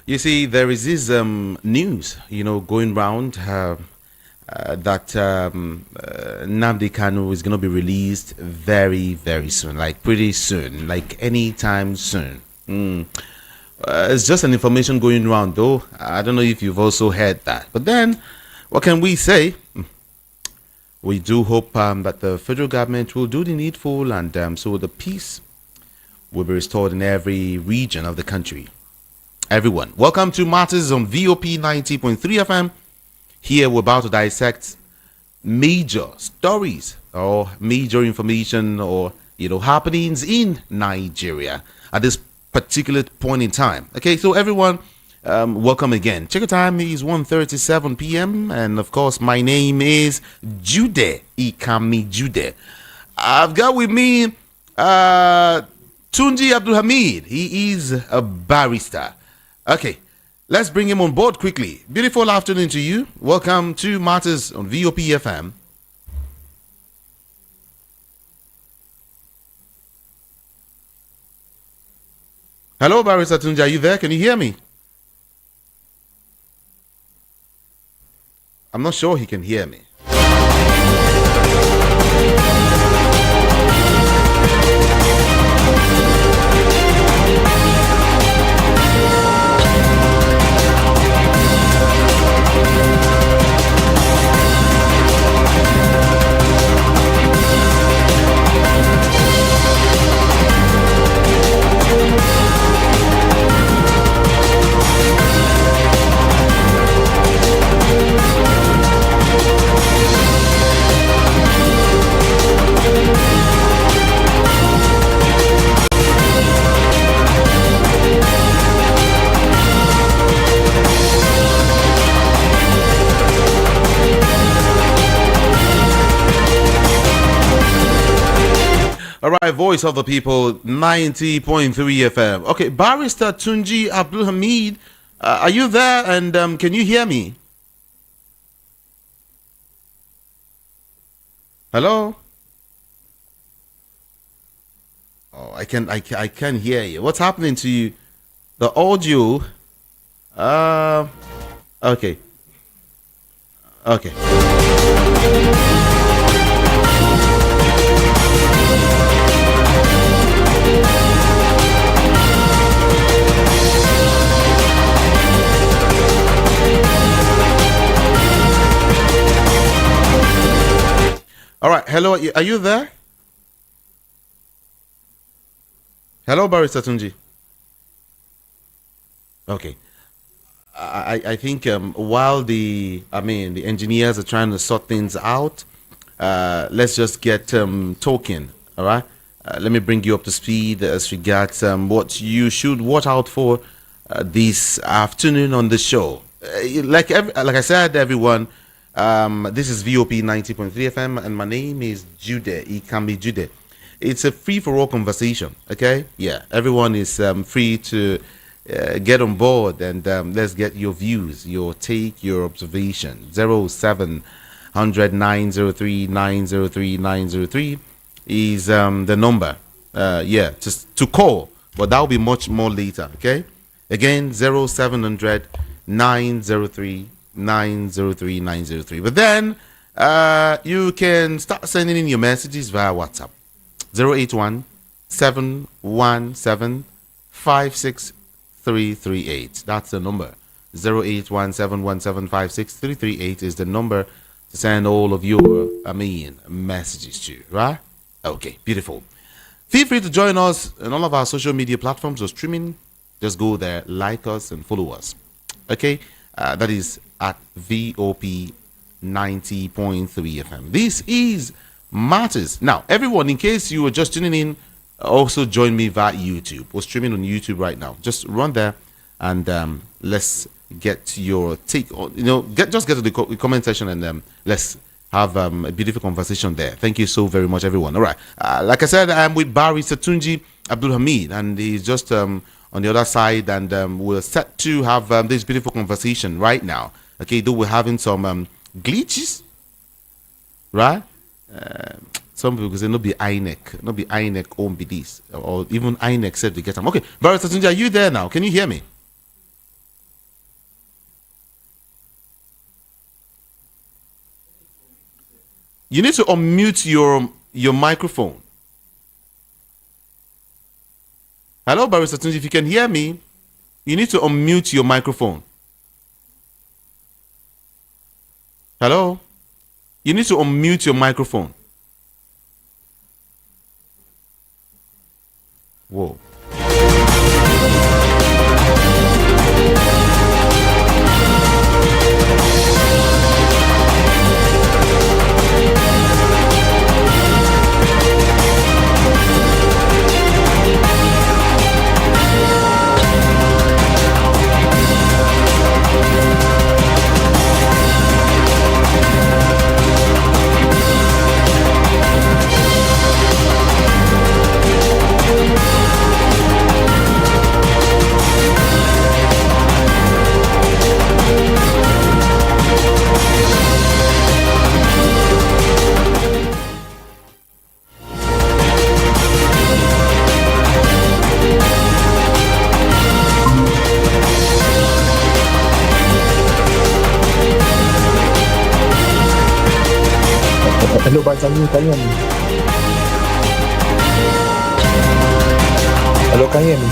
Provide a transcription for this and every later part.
You see, there is this news, going round that Nnamdi Kanu is going to be released very, very soon, like pretty soon, like anytime soon. It's just an information going around, though. I don't know if you've also heard that. But then, what can we say? We do hope that the federal government will do the needful, and so the peace will be restored in every region of the country. Everyone, welcome to Matters on VOP 90.3 FM. Here we're about to dissect major stories or major information or happenings in Nigeria at this particular point in time. Okay, so everyone, welcome again. Check your time is 1:37 p.m. and of course my name is Jude Ikami Jude. I've got with me Tunji Abdulhamid. He is a barrister. Okay, let's bring him on board quickly. Beautiful afternoon to you. Welcome to Matters on VOP FM. Hello, Barrister Tunji. Are you there? Can you hear me? I'm not sure he can hear me. All right, Voice of the People, 90.3 FM. Okay, Barrister Tunji Abdulhamid, are you there? And can you hear me? Hello? Oh, I can hear you. What's happening to you? The audio. Okay. Okay. All right. Hello. Are you there? Hello, Barrister Tunji. Okay. I think while the engineers are trying to sort things out, let's just get talking. All right. Let me bring you up to speed as regards what you should watch out for this afternoon on the show. Like I said, everyone. This is VOP 90.3 FM, and my name is Jude Ikami Jude. It's a free-for-all conversation, okay? Yeah, everyone is free to get on board, and let's get your views, your take, your observation. 0700 903 903 903 is the number. Just to call, but that will be much more later, okay? Again, 0700 903 903 903. But then you can start sending in your messages via WhatsApp. 081 717 56338. That's the number. 081 717 56338 is the number to send all of your messages to, right? Okay, beautiful. Feel free to join us on all of our social media platforms or streaming. Just go there, like us, and follow us. Okay, that is at VOP 90.3 FM. This is Matters. Now, everyone, in case you were just tuning in, also join me via YouTube. We're streaming on YouTube right now. Just run there and let's get your take on, get to the comment section and let's have a beautiful conversation there. Thank you so very much, everyone. All right. Like I said, I'm with Barrister Tunji Abdulhamid, and he's just on the other side, and we're set to have this beautiful conversation right now. Okay, though we're having some glitches, right? Some people say, no be INEC, won't be this, or even INEC said to get them. Okay, Barrister Tunji, are you there now? Can you hear me? You need to unmute your microphone. Hello, Barrister Tunji, if you can hear me, you need to unmute your microphone. Hello? You need to unmute your microphone. Whoa. Hello, Bartolini, can you hear me? Hello, can you hear me?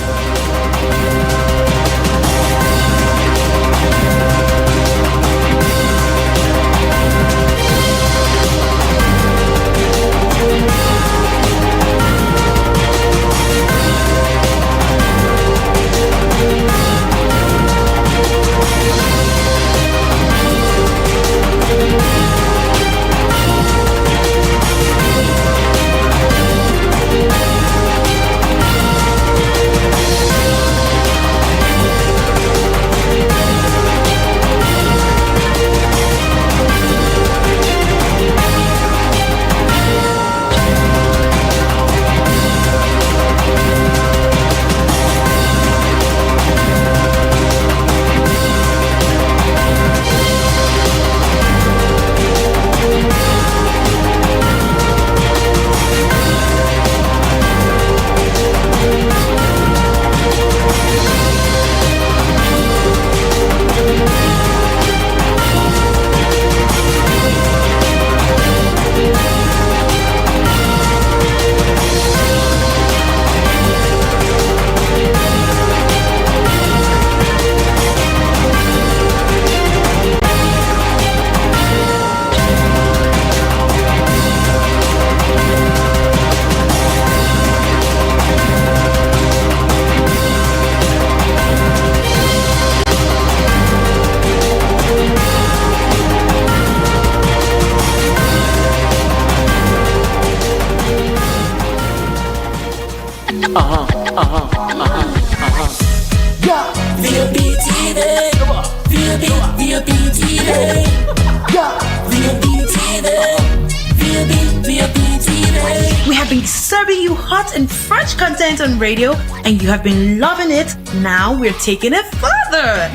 We have been serving you hot and fresh content on radio, and you have been loving it. Now we're taking it further.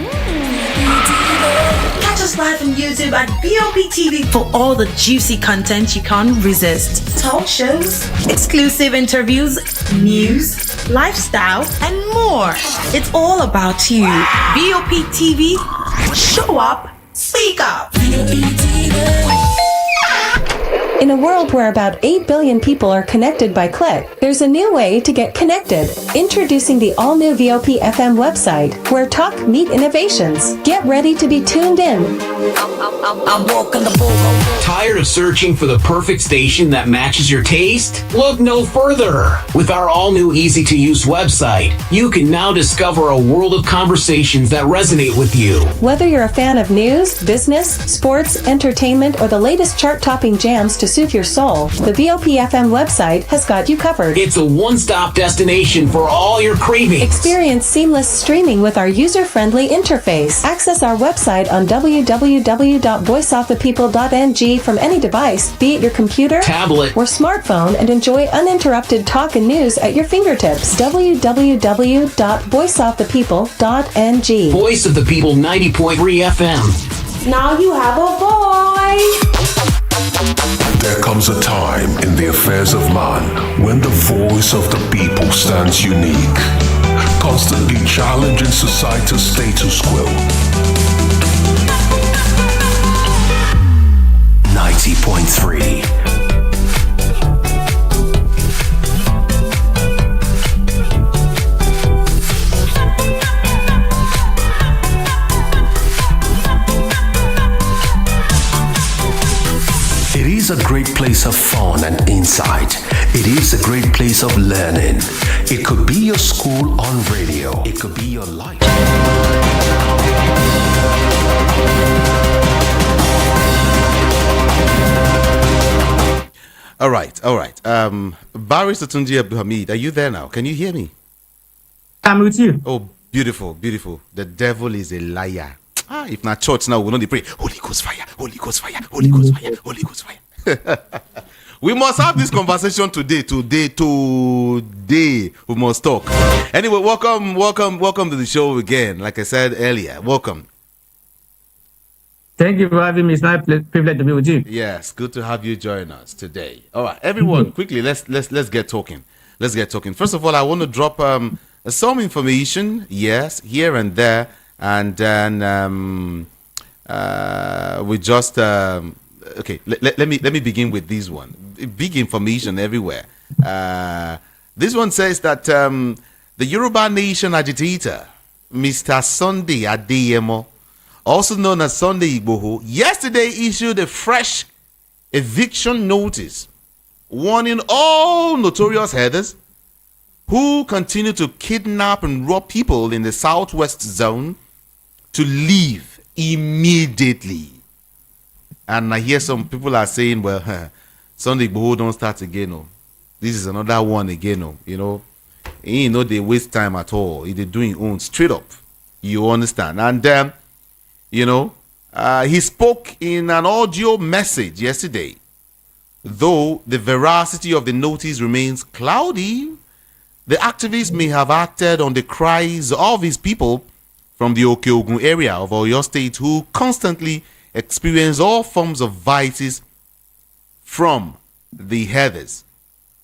Catch us live on YouTube at BOP TV for all the juicy content you can't resist. Talk shows, exclusive interviews, news, lifestyle, and more. It's all about you. BOP TV, show up, speak up. In a world where about 8 billion people are connected by click, there's a new way to get connected. Introducing the all-new VOP FM website, where talk meet innovations. Get ready to be tuned in. I'm walking the bull. Tired of searching for the perfect station that matches your taste? Look no further. With our all-new easy-to-use website, you can now discover a world of conversations that resonate with you. Whether you're a fan of news, business, sports, entertainment, or the latest chart-topping jams to soothe your soul, the VOP FM website has got you covered. It's a one-stop destination for all your cravings. Experience seamless streaming with our user-friendly interface. Access our website on www.voiceofthepeople.ng from any device, be it your computer, tablet, or smartphone, and enjoy uninterrupted talk and news at your fingertips. www.voiceofthepeople.ng. Voice of the People 90.3 FM. Now you have a voice. There comes a time in the affairs of man when the voice of the people stands unique, constantly challenging society's status quo. 90.3. It is a great place of fun and insight. It is a great place of learning. It could be your school on radio. It could be your life. All right. Barrister Tunji Abdulhamid, are you there now? Can you hear me? I'm with you. Oh, beautiful. The devil is a liar. If not church now, we'll not pray. Holy Ghost fire, Holy Ghost fire, Holy Ghost fire, Holy Ghost fire. We must have this conversation today. We must talk. Anyway, welcome to the show again. Like I said earlier, welcome. Thank you for having me. It's my privilege to be with you. Yes, good to have you join us today. All right, everyone, quickly, let's get talking. First of all, I want to drop some information, yes, here and there, and then we just okay. Let me begin with this one. Big information everywhere. This one says that the Yoruba Nation agitator, Mr. Sunday Adeyemo, also known as Sunday Igboho, yesterday issued a fresh eviction notice warning all notorious headers who continue to kidnap and rob people in the southwest zone to leave immediately. And I hear some people are saying, well, Sunday Igboho don't start again. Oh. This is another one again. Oh. They waste time at all. They're doing own straight up. You understand? And he spoke in an audio message yesterday. Though the veracity of the notice remains cloudy, the activist may have acted on the cries of his people from the Okeogun area of Oyo State who constantly experience all forms of vices from the headers.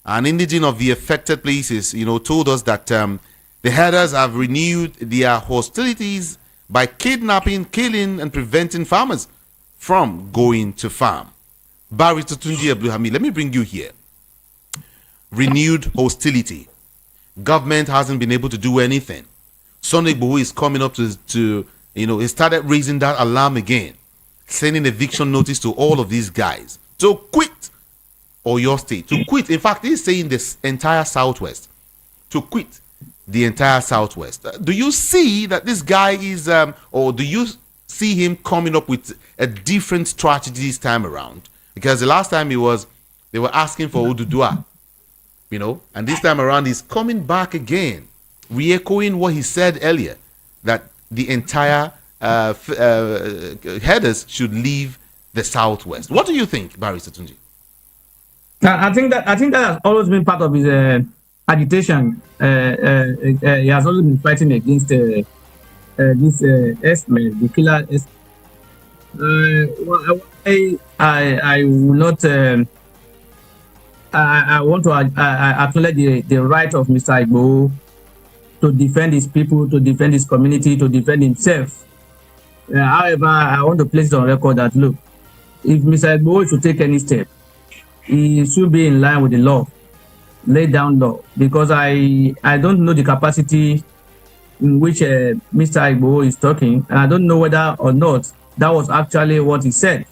An indigene of the affected places, told us that the headers have renewed their hostilities by kidnapping, killing, and preventing farmers from going to farm. Barrister Tunji Abdulhamid, let me bring you here. Renewed hostility. Government hasn't been able to do anything. Sunday Igboho is coming up to he started raising that alarm again, sending eviction notice to all of these guys to quit Oyo State, to quit. In fact, he's saying this entire Southwest, to quit the entire Southwest. Do you see that this guy is, or do you see him coming up with a different strategy this time around? Because the last time they were asking for Ududua, and this time around he's coming back again, re-echoing what he said earlier, that the entire headers should leave the Southwest. What do you think, Barrister Tunji? I think that has always been part of his agitation. He has always been fighting against this S-men, the killer S. I will not. I want to acknowledge the right of Mr. Igboho to defend his people, to defend his community, to defend himself. However, I want to place it on record that, look, if Mr. Igboho should take any step, he should be in line with the law, lay down law, because I don't know the capacity in which Mr. Igboho is talking, and I don't know whether or not that was actually what he said.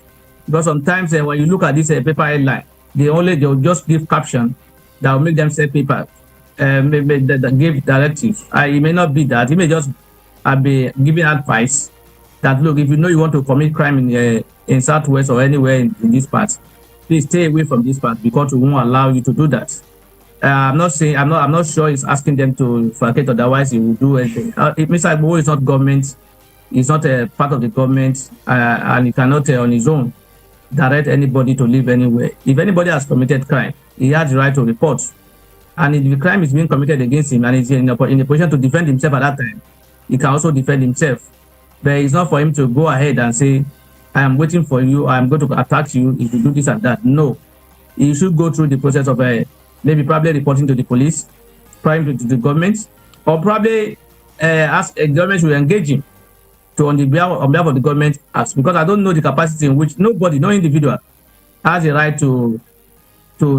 Because sometimes when you look at this paper headline, they'll just give caption that will make them say paper, that give directives. It may not be that. He may just be giving advice that, look, if you know you want to commit crime in Southwest or anywhere in this part, please stay away from this part because we won't allow you to do that. I'm not sure he's asking them to vacate, otherwise he will do anything. If Mr. Igboho is not government, he's not a part of the government, and he cannot on his own direct anybody to live anywhere. If anybody has committed crime, he has the right to report. And if the crime is being committed against him and he's in a position to defend himself at that time, he can also defend himself. But it's not for him to go ahead and say, I am waiting for you, I am going to attack you if you do this and that. No. He should go through the process of probably reporting to the police, probably to the government, or probably ask a government to engage him on behalf of the government, because I don't know the capacity in which no individual has a right to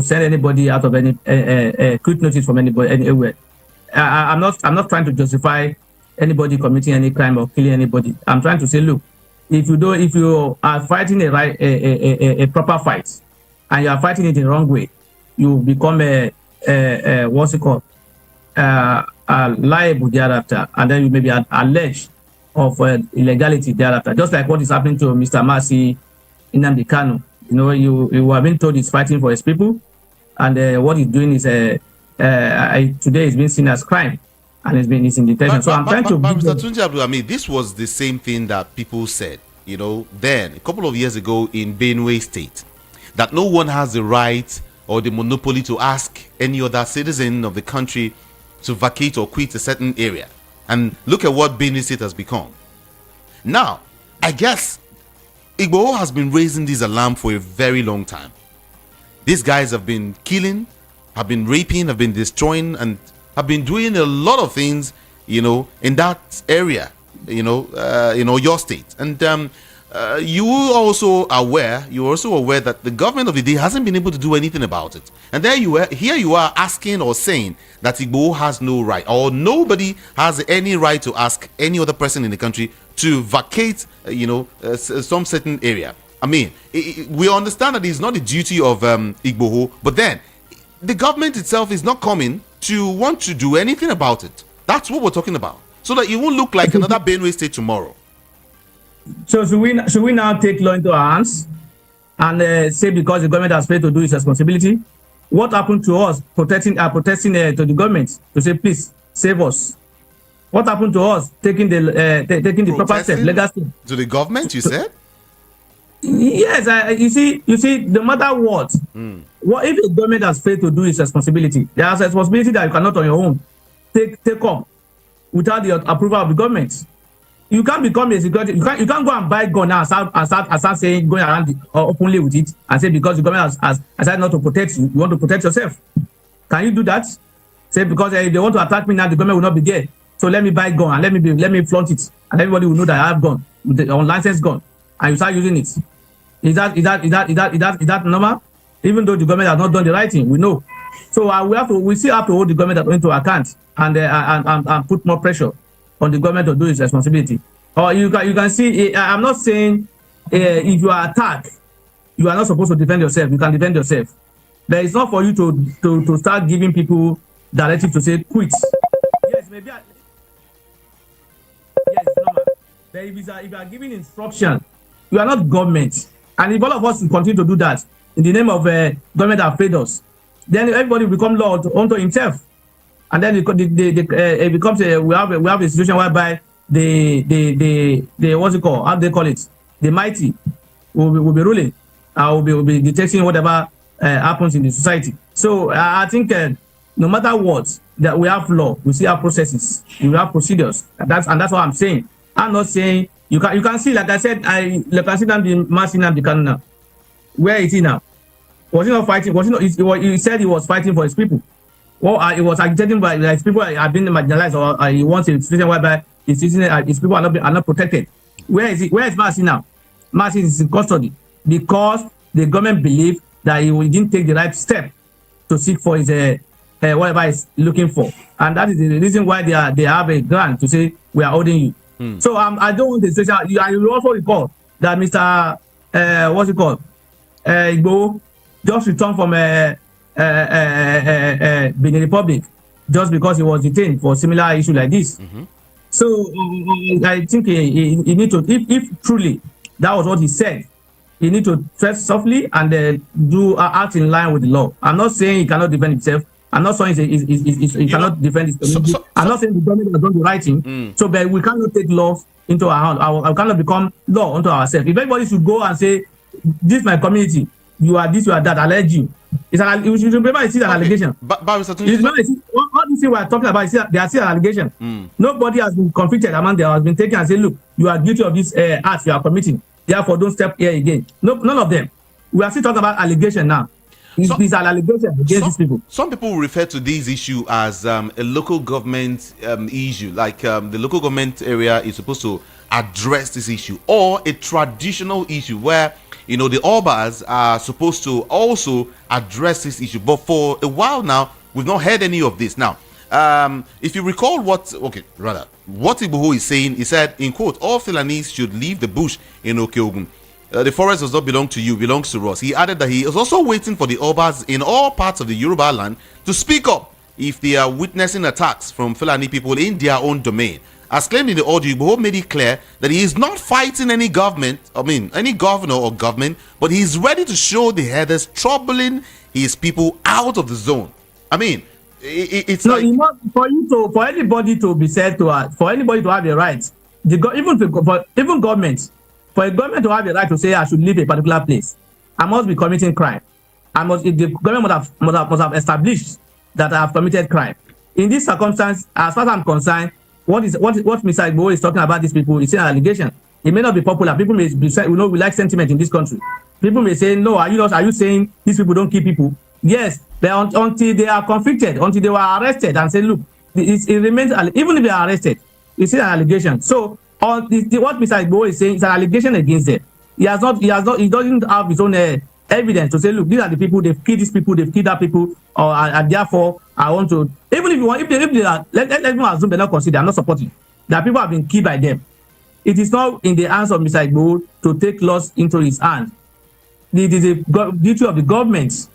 send anybody out of any quick notice from anybody anywhere. I'm not trying to justify anybody committing any crime or killing anybody. I'm trying to say, look, if you are fighting a proper fight and you are fighting it in the wrong way, you become what's it called, liable thereafter, and then you may be alleged of illegality thereafter. Just like what is happening to Mr. Mercy Nnamdi Kanu. You know, you have been told he's fighting for his people, and what he's doing is today is being seen as crime, and it's in detention. So I'm trying to. But Mr. Tunji Abdulhamid, this was the same thing that people said, you know, then a couple of years ago in Benue State, that no one has the right or the monopoly to ask any other citizen of the country to vacate or quit a certain area. And look at what Benue State has become. Now, I guess Igboho has been raising this alarm for a very long time. These guys have been killing, have been raping, have been destroying, and have been doing a lot of things, you know, in that area, you know, your state. And you are also aware that the government of the day hasn't been able to do anything about it. And here you are asking or saying that Igboho has no right, or nobody has any right to ask any other person in the country to vacate, some certain area. I mean, we understand that it's not the duty of Igboho, but then the government itself is not coming to want to do anything about it. That's what we're talking about. So that it won't look like another Benue State tomorrow. So should we now take law into our hands and say because the government has failed to do its responsibility? What happened to us protesting to the government to say, please save us? What happened to us taking the proper step, legal step? To the government, you said? Yes, you see, no matter what, what if the government has failed to do its responsibility? There is a responsibility that you cannot on your own take up without the approval of the government. You can't become a security. You can't go and buy gun now and start saying going around openly with it and say because the government has decided not to protect you, you want to protect yourself. Can you do that? Say because if they want to attack me now, the government will not be there. So let me buy gun and let me flaunt it, and everybody will know that I have gun, the unlicensed gun, and you start using it. Is that normal? Even though the government has not done the right thing, we know. So we still have to hold the government into account and put more pressure on the government to do its responsibility. Or you can see, I'm not saying if you are attacked, you are not supposed to defend yourself. You can defend yourself. But it's not for you to start giving people directive to say quit. Yes, maybe. Yes, it's normal. But if you are giving instruction, you are not government. And if all of us continue to do that in the name of government that failed us, then everybody will become law unto himself. And then it becomes we have a situation whereby the what's it called? How do they call it? The mighty will be ruling. Will be detecting whatever happens in the society. So I think no matter what, that we have law, we still have processes, we have procedures. And that's what I'm saying. I'm not saying you can see, like I said, Nnamdi Kanu now. Where is he now? Was he not fighting? He said he was fighting for his people. Well, he was agitating by his people have been marginalized, or he wants a situation whereby his people are not protected. Where is he? Where is Mercy now? Mercy is in custody because the government believed that he didn't take the right step to seek for his whatever he's looking for, and that is the reason why they have a grant to say we are holding you. So I don't want the situation. You also recall that Mr. What's it called? Igboho just returned from Benin Republic just because he was detained for a similar issue like this. So I think he need to, if truly that was what he said, he need to tread softly and act in line with the law. I'm not saying he cannot defend himself. I'm not saying he cannot defend his community. I'm not saying the government has done the right thing. So, but we cannot take law into our hand. I cannot become law unto ourselves. If everybody should go and say, this is my community, you are this, you are that, I allege you. You should remember it's still an allegation. But Mr. All these things we are talking about, they are still an allegation. Nobody has been convicted among them, has been taken and said, look, you are guilty of this act you are committing. Therefore, don't step here again. No, none of them. We are still talking about allegation now. It's an allegation against these people. Some people refer to this issue as a local government issue. Like the local government area is supposed to address this issue, or a traditional issue where, you know, the Obas are supposed to also address this issue. But for a while now, we've not heard any of this. Now, if you recall what Igboho is saying, he said, in quote, all Fulanese should leave the bush in Okeogun. The forest does not belong to you, belongs to us. He added that he is also waiting for the Obas in all parts of the Yoruba land to speak up if they are witnessing attacks from Fulani people in their own domain. As claimed in the audio, Igboho made it clear that he is not fighting any government, any governor or government, but he is ready to show the headers troubling his people out of the zone. I mean, it's no, like, you know, for anybody to be said to for anybody to have a right, even government, for a government to have a right to say I should leave a particular place, I must be committing crime. The government must have established that I have committed crime. In this circumstance, as far as I'm concerned, what Mr. Igboho is talking about these people is an allegation. It may not be popular. People may be saying, we like sentiment in this country. People may say, no, are you saying these people don't kill people? Yes, until they are convicted, until they were arrested and say, look, it remains, even if they are arrested, it's still an allegation. So what Mr. Igboho is saying is an allegation against them. He doesn't have his own evidence to say, look, these are the people, they've killed these people, they've killed that people, and therefore I want to, even if they are, let them assume they're not considered, I'm not supporting, that people have been killed by them. It is not in the hands of Mr. Igboho to take laws into his hand. It is a duty of the government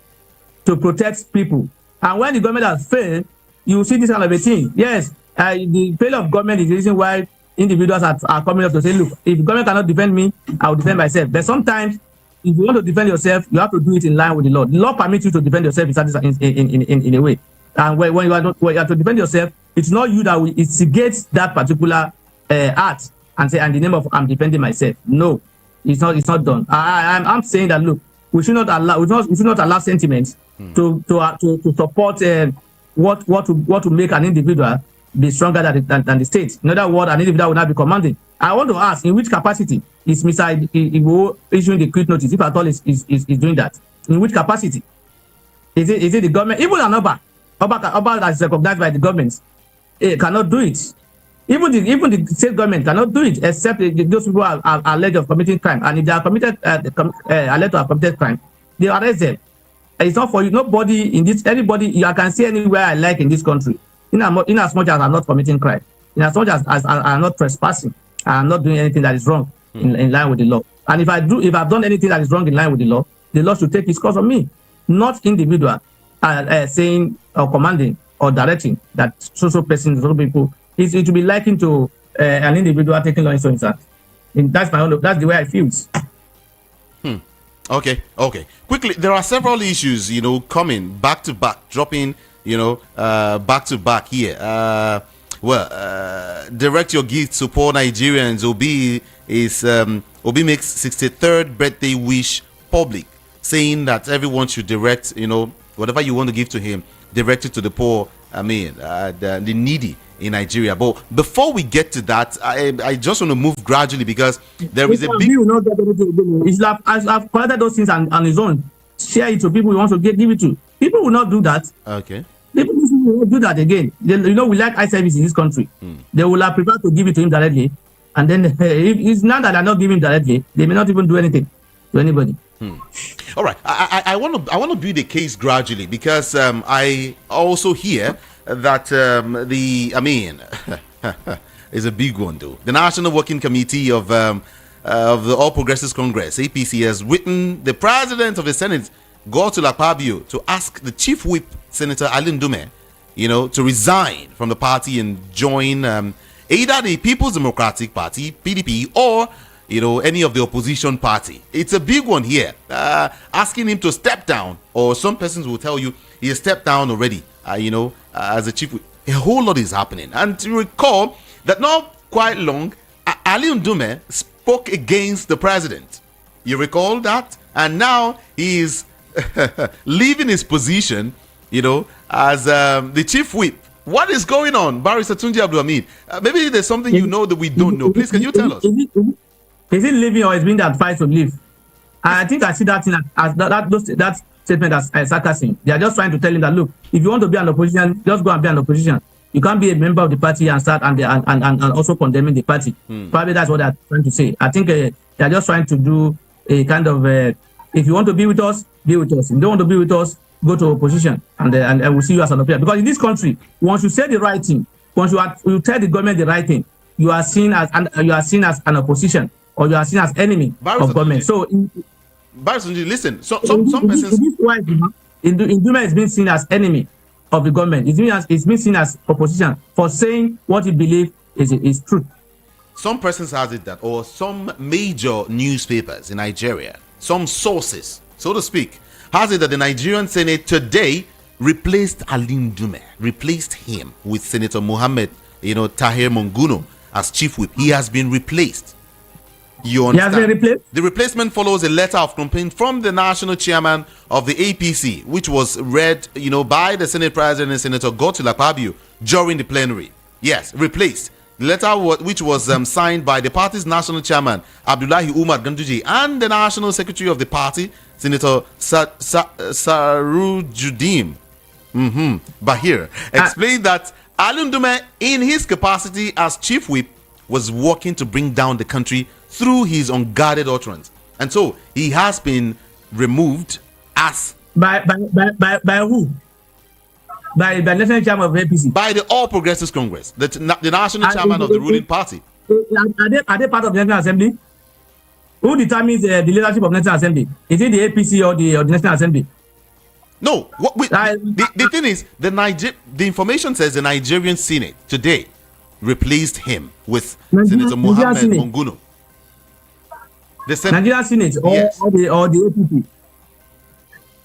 to protect people. And when the government has failed, you see this kind of a thing. Yes, the failure of government is the reason why individuals are coming up to say, look, if the government cannot defend me, I will defend myself. But sometimes, if you want to defend yourself, you have to do it in line with the law. The law permits you to defend yourself in a way. And when you have to defend yourself, it's not you that will instigate that particular act and say, in the name of I'm defending myself. No, it's not done. I'm saying that, look, we should not allow sentiments to support what to make an individual be stronger than the state. In other words, an individual will not be commanding. I want to ask, in which capacity is Mr. Igboho issuing the quit notice, if at all is doing that? In which capacity? Is it the government? Even an Oba that is recognized by the government cannot do it. Even the state government cannot do it, except those people are alleged of committing crime. And if they are alleged to have committed crime, they arrest them. It's not for you. Nobody in this, anybody, I can see anywhere I like in this country. In as much as I'm not committing crime, in as much as I'm not trespassing, I'm not doing anything that is wrong in line with the law. And if I've done anything that is wrong in line with the law should take its course on me, not individual saying or commanding or directing that social persons, social people. It will be likened to an individual taking law into his hands. That's the way I feel. Okay. Quickly, there are several issues, coming back to back, dropping, back to back here. Direct your gifts to poor Nigerians. Obi makes 63rd birthday wish public, saying that everyone should direct, whatever you want to give to him, direct it to the poor. The needy in Nigeria. But before we get to that, I just want to move gradually because there is a big. I've collected those things on his own. Share it to people who want to give it to. People will not do that. Okay. People will do that again. We like eye service in this country. They will have prepared to give it to him directly, and then if it's not that they're not giving directly, they may not even do anything to anybody. All right, I want to build a case gradually because I also hear that it's a big one though. The National Working Committee of the All Progressives Congress (APC) has written the President of the Senate, Godswill Akpabio, to ask the Chief Whip, Senator Ali Ndume, to resign from the party and join either the People's Democratic Party (PDP) or any of the opposition party. It's a big one here. Asking him to step down, or some persons will tell you he has stepped down already. As a chief, a whole lot is happening. And to recall that not quite long, Ali Ndume spoke against the president. You recall that? And now he is leaving his position, as the chief whip. What is going on, Barrister Tunji Abdulhamid? Maybe there's something that we don't know. Please, can you tell us? Is it leaving or is being advised to leave? I think I see that thing as that statement as sarcasm. They are just trying to tell him that, look, if you want to be an opposition, just go and be an opposition. You can't be a member of the party and start and also condemning the party. Probably that's what they're trying to say. I think they're just trying to do a kind of if you want to be with us, be with us. If you don't want to be with us, go to opposition, and we'll see you as an opposition. Because in this country, once you say the right thing, once you tell the government the right thing, you are seen as an opposition, or you are seen as enemy of government. So, listen. Some persons. Induma is being seen as enemy of the government. It's been seen as opposition for saying what he believes is truth. Some persons has it that, or some major newspapers in Nigeria, some sources, so to speak, has it that the Nigerian Senate today replaced replaced him with Senator Mohammed, Tahir Monguno as chief whip. He has been replaced. You understand? He has been replaced? The replacement follows a letter of complaint from the national chairman of the APC, which was read, by the Senate President, Senator Godswill Akpabio, during the plenary. Yes, replaced. The letter, which was signed by the party's national chairman, Abdullahi Umar Ganduje, and the national secretary of the party, Senator Sarujuddin Bahir, explained that Ali Ndume, in his capacity as chief whip, was working to bring down the country through his unguarded utterance. And so he has been removed as... By who? By the national chairman of APC? By the All Progressives Congress, the national chairman of the ruling party. Are they part of the National Assembly? Who determines the leadership of the National Assembly? Is it the APC or the National Assembly? No. The thing is, the information says the Nigerian Senate today replaced him with Senator Mohammed Monguno. Nigerian Senate or the APC?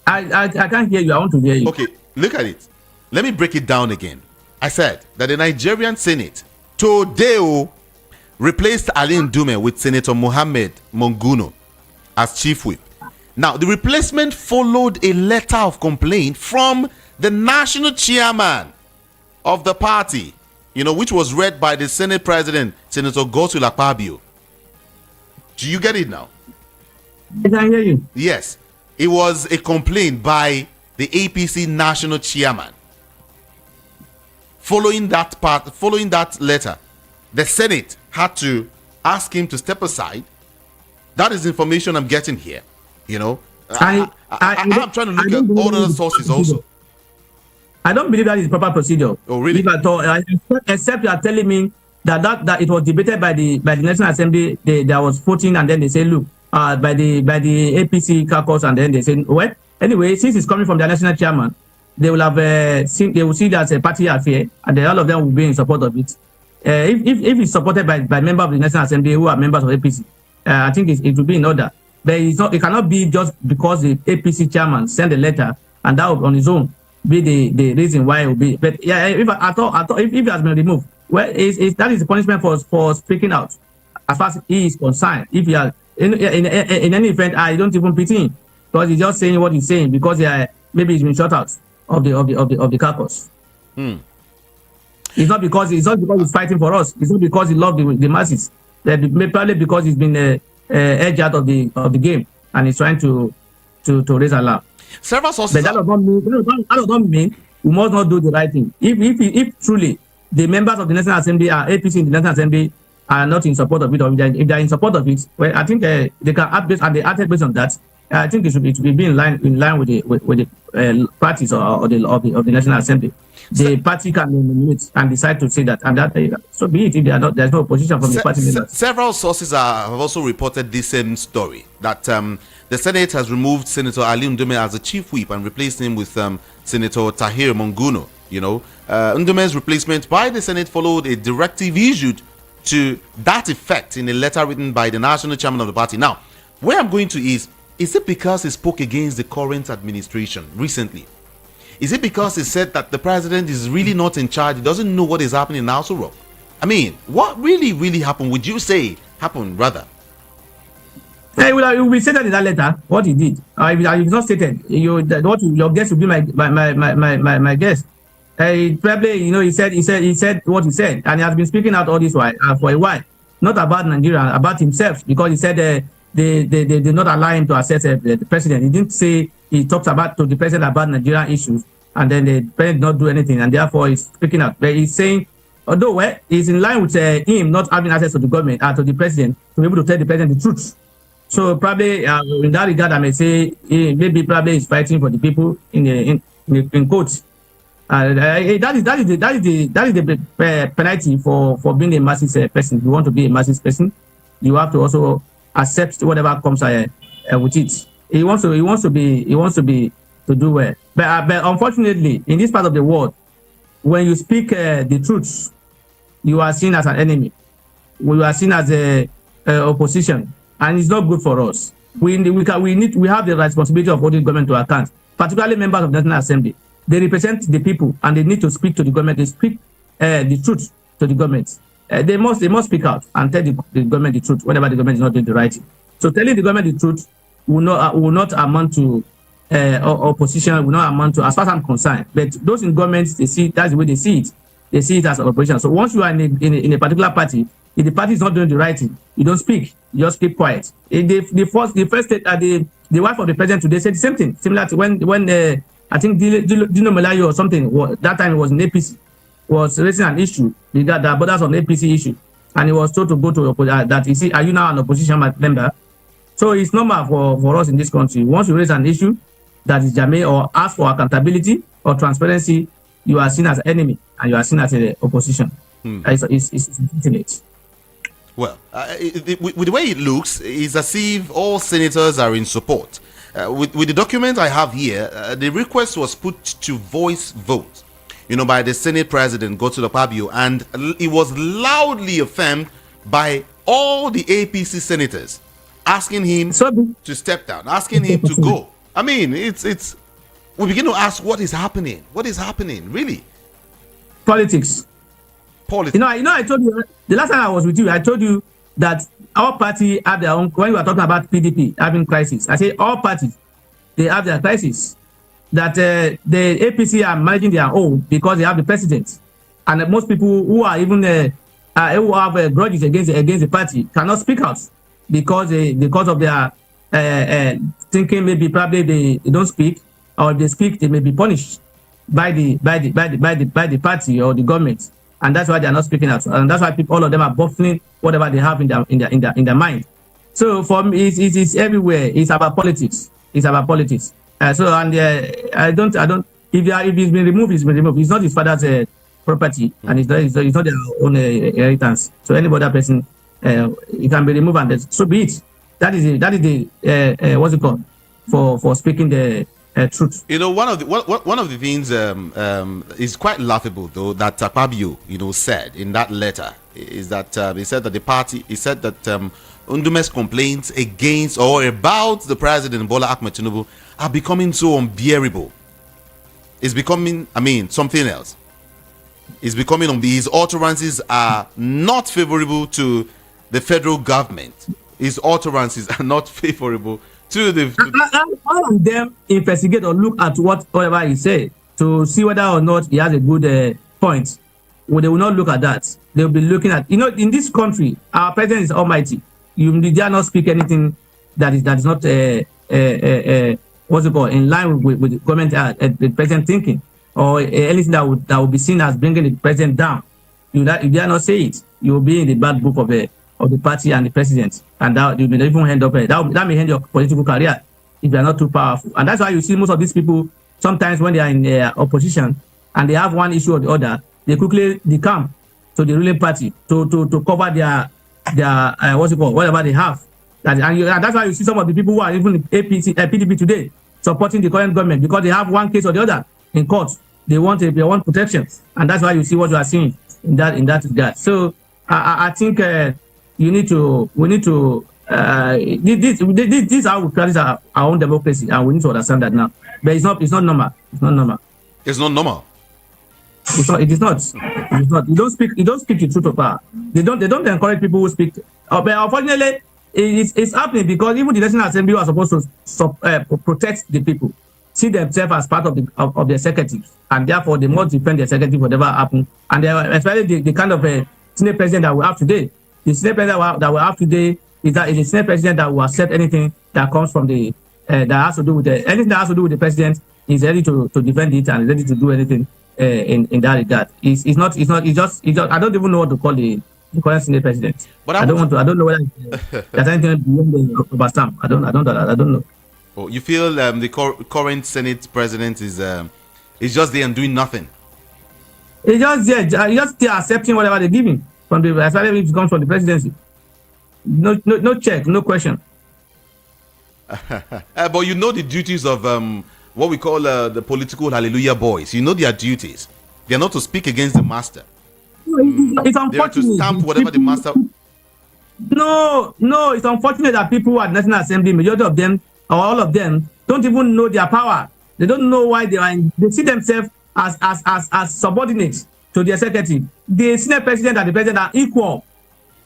I can't hear you. I want to hear you. Okay, look at it. Let me break it down again. I said that the Nigerian Senate today replaced Ali Ndume with Senator Mohammed Monguno as chief whip. Now, the replacement followed a letter of complaint from the national chairman of the party, which was read by the Senate President, Senator Godswill Akpabio. Do you get it now? I can hear you. Yes. It was a complaint by the APC national chairman. Following that letter, the Senate had to ask him to step aside. That is information I'm getting here. I'm trying to look at all other sources also. I don't believe that is proper procedure. Oh, really? If at all, except you are telling me that it was debated by the National Assembly. There was voting, and then they say, look, by the APC caucus, and then they say, well, anyway, since it's coming from the national chairman, they will have they will see that as a party affair, and then all of them will be in support of it. If it's supported by members of the National Assembly who are members of APC, I think it will be in order. But it cannot be just because the APC chairman sent a letter and that will on his own be the reason why it will be. But yeah, if it has been removed, well, that is the punishment for speaking out. As far as he is concerned, if you are in any event, I don't even pity him because he's just saying what he's saying because maybe he's been shut out of the caucus. It's not because he's fighting for us. It's not because he loves the masses. Probably because he's been edged out of the game and he's trying to raise alarm. Several sources. But that does not mean we must not do the right thing. If truly the members of the National Assembly are APC in the National Assembly are not in support of it, or if they are in support of it, well, I think they can act based and they acted based on that. I think it should be in line with the parties or the National Assembly. The party can nominate and decide to say that, and that so be it. If there's no opposition from the party members. Several sources have also reported this same story that the Senate has removed Senator Ali Ndume as the chief whip and replaced him with Senator Tahir Monguno. Ndume's replacement by the Senate followed a directive issued to that effect in a letter written by the national chairman of the party. Now, where I'm going to is it because he spoke against the current administration recently? Is it because he said that the president is really not in charge? He doesn't know what is happening in House of Rock? I mean, what really happened? Would you say happened rather? We said that in that letter. What he did, if it's not stated, your guess would be my guess. Probably, he said what he said, and he has been speaking out all this while for a while, not about Nigeria, about himself, because he said they did not allow him to access the president. He didn't say he talks to the president about Nigerian issues. and then the president did not do anything, and therefore he's speaking out. But he's saying, although he's in line with him not having access to the government, to the president, to be able to tell the president the truth. So probably in that regard, I may say probably he's fighting for the people in court. That is the penalty for being a massive person. If you want to be a massive person, you have to also accept whatever comes with it. He wants to do well. But unfortunately, in this part of the world, when you speak the truth, you are seen as an enemy. We are seen as a opposition, and it's not good for us. We have the responsibility of holding government to account, particularly members of the National Assembly. They represent the people, and they need to speak to the government. They speak the truth to the government. They must speak out and tell the government the truth whenever the government is not doing the right thing. So telling the government the truth will not amount to opposition, will not amount to, as far as I'm concerned. But those in government, they see that's the way they see it. They see it as an opposition. So once you are in a particular party, if the party is not doing the right thing, you don't speak. You just keep quiet. The first state, the wife of the president today said the same thing, similar to when I think Dino Melayo or something, that time it was in APC, was raising an issue regarding the borders on APC issue, and he was told to go to that. You see, are you now an opposition member? So it's normal for us in this country. Once you raise an issue that is germane or ask for accountability or transparency, you are seen as an enemy and you are seen as an opposition. It's infinite. Well, with the way it looks, it's as if all senators are in support. With the document I have here, the request was put to voice vote, by the Senate President, Godswill Akpabio, and it was loudly affirmed by all the APC senators, asking him to step down, asking him to go. I mean, we begin to ask, what is happening? What is happening, really? Politics. I told you, the last time I was with you, I told you that our party have their own, when we were talking about PDP having crisis, I say all parties, they have their crisis. That the APC are managing their own because they have the president. And most people who are even who have grudges against the party cannot speak out because of their thinking maybe probably they don't speak, or if they speak they may be punished by the party or the government, and that's why they are not speaking out, and that's why all of them are buffering whatever they have in their mind. So for me, it's everywhere. It's about politics. It's about politics. I don't. If it's been removed, it's been removed. It's not his father's property, and it's not their own inheritance. So any other person, it can be removed, and so be it. That is the what's it called for speaking the truth. One of the things is quite laughable though that Akpabio said in that letter is that he said that the party, he said that Ndume's complaints against or about the president Bola Ahmed Tinubu are becoming so unbearable. It's becoming, something else. It's becoming his utterances are not favorable to the federal government. His utterances are not favorable to the. All of them investigate or look at whatever he said to see whether or not he has a good point. Well, they will not look at that. They will be looking at, in this country, our president is almighty. You dare not speak anything that is not what's it called, in line with the government, the president thinking, or anything that would be seen as bringing the president down. You dare not say it. You will be in the bad book of the party and the president, and that you may even end up that may end your political career if you are not too powerful. And that's why you see most of these people sometimes when they are in opposition and they have one issue or the other, they quickly decamp to the ruling party to cover their what's it called, whatever they have. And that's why you see some of the people who are even PDP today supporting the current government because they have one case or the other in court. They want protection, and that's why you see what you are seeing in that regard. So I think we need to this is how we practice our own democracy, and we need to understand that now. But it's not normal. It's not normal. It's not normal. It is not. You don't speak the truth of power. They don't encourage people who speak. But unfortunately, it's happening because even the National Assembly are supposed to protect the people, see themselves as part of the executive, and therefore they must defend the executive whatever happens. And especially the kind of Senate president that we have today. The Senate president that we have today is a Senate president that will accept anything that comes from the that has to do with anything that has to do with the president. Is ready to defend it and ready to do anything in that regard. It's just I don't even know what to call the current Senate president. But I don't know whether there's anything beyond the overstamp. I don't know. Oh, you feel the current Senate president is just there and doing nothing? It's just there, just there accepting whatever they give him from the, especially if it comes from the presidency. No check, no question. But you know the duties of what we call the political hallelujah boys. You know their duties. They are not to speak against the master. It's unfortunate. They are to stamp whatever the master. No, it's unfortunate that people at National Assembly, majority of them or all of them, don't even know their power. They don't know why they are. They see themselves as subordinates to the executive. The Senate president and the president are equal.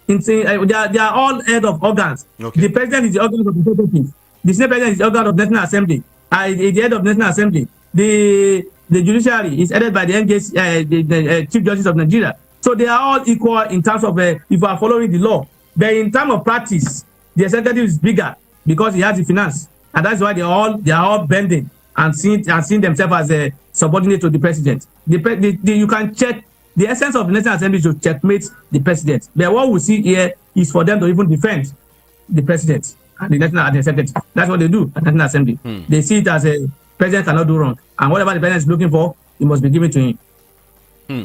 They are all head of organs. Okay. The president is the organ of the executive. The Senate president is the organ of the National Assembly. The head of the National Assembly. The judiciary is headed by the NJC, the Chief Justice of Nigeria. So they are all equal in terms of if you are following the law. But in terms of practice, the executive is bigger because he has the finance, and that's why they are all bending and seeing themselves as a subordinate to the president. You can check the essence of the National Assembly to checkmate the president. But what we see here is for them to even defend the president and the national executive. That's what they do at the National Assembly. They see it as a president cannot do wrong, and whatever the president is looking for, it must be given to him.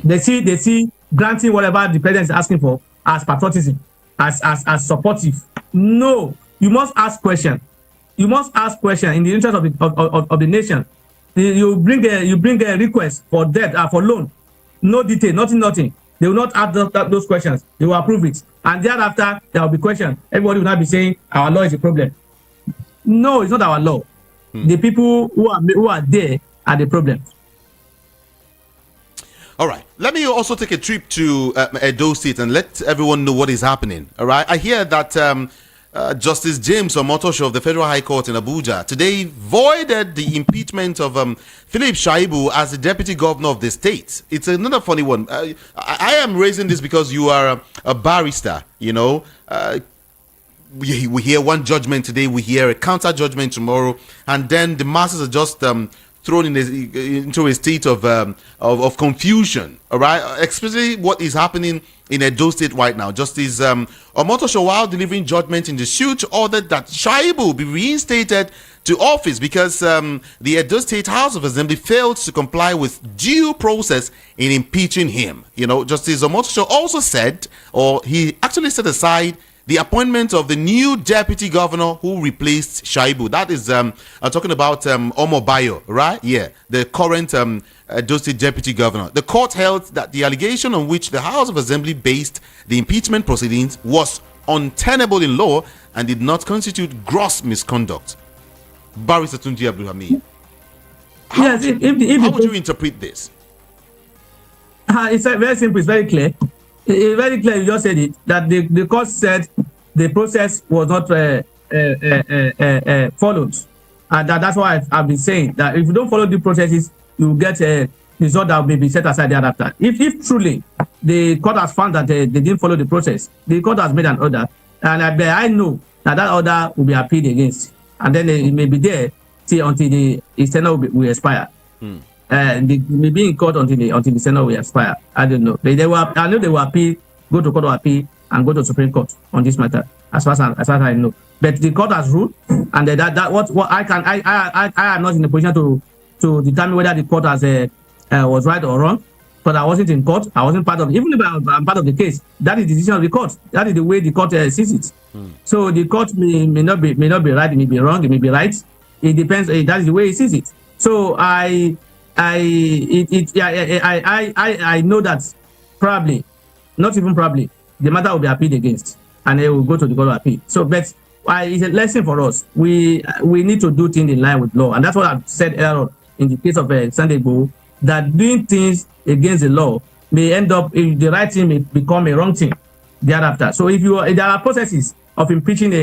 They see granting whatever the president is asking for as patriotism, as supportive. No, you must ask question. You must ask question in the interest of the nation. You bring a request for debt for loan. No detail, nothing. They will not ask those questions. They will approve it, and thereafter there will be questions. Everybody will not be saying our law is a problem. No, it's not our law. The people who are there are the problem. All right. Let me also take a trip to Edo State and let everyone know what is happening. All right. I hear that Justice James Omotosho of the Federal High Court in Abuja today voided the impeachment of Philip Shaibu as the deputy governor of the state. It's another funny one. I am raising this because you are a barrister, you know. We hear one judgment today, we hear a counter judgment tomorrow, and then the masses are just thrown into a state of confusion, all right? Especially what is happening in Edo State right now. Justice Omotosho, while delivering judgment in the suit, ordered that Shaibu be reinstated to office because the Edo State House of Assembly failed to comply with due process in impeaching him. You know, Justice Omotosho also said, or he actually set aside the appointment of the new deputy governor who replaced Shaibu. That is talking about Omobayo, right? Yeah, the current Edo State deputy governor. The court held that the allegation on which the House of Assembly based the impeachment proceedings was untenable in law and did not constitute gross misconduct. Barrister Tunji Abdulhamid, how would you interpret this? It's very simple. It's very clear. It's very clear. You just said it, that the court said the process was not followed, and that's why I've been saying that if you don't follow the processes, you will get a result that will be set aside thereafter. If truly the court has found that they didn't follow the process, the court has made an order, and I know that order will be appealed against, and then it may be there until the external will expire. They may be in court until the Senate will expire. I don't know. I know they will appeal, go to court of appeal, and go to Supreme Court on this matter. As far as I know, but the court has ruled, and that what I am not in a position to determine whether the court has was right or wrong. But I wasn't in court. I wasn't part of. Even if I'm part of the case, that is the decision of the court. That is the way the court sees it. So the court may not be right. It may be wrong. It may be right. It depends. That is the way it sees it. So I know that probably, not even probably, the matter will be appealed against, and it will go to the court of appeal. So, but it's a lesson for us. We need to do things in line with law, and that's what I've said earlier in the case of Sunday Igboho, that doing things against the law may end up, if the right thing may become a wrong thing thereafter. So, if there are processes of impeaching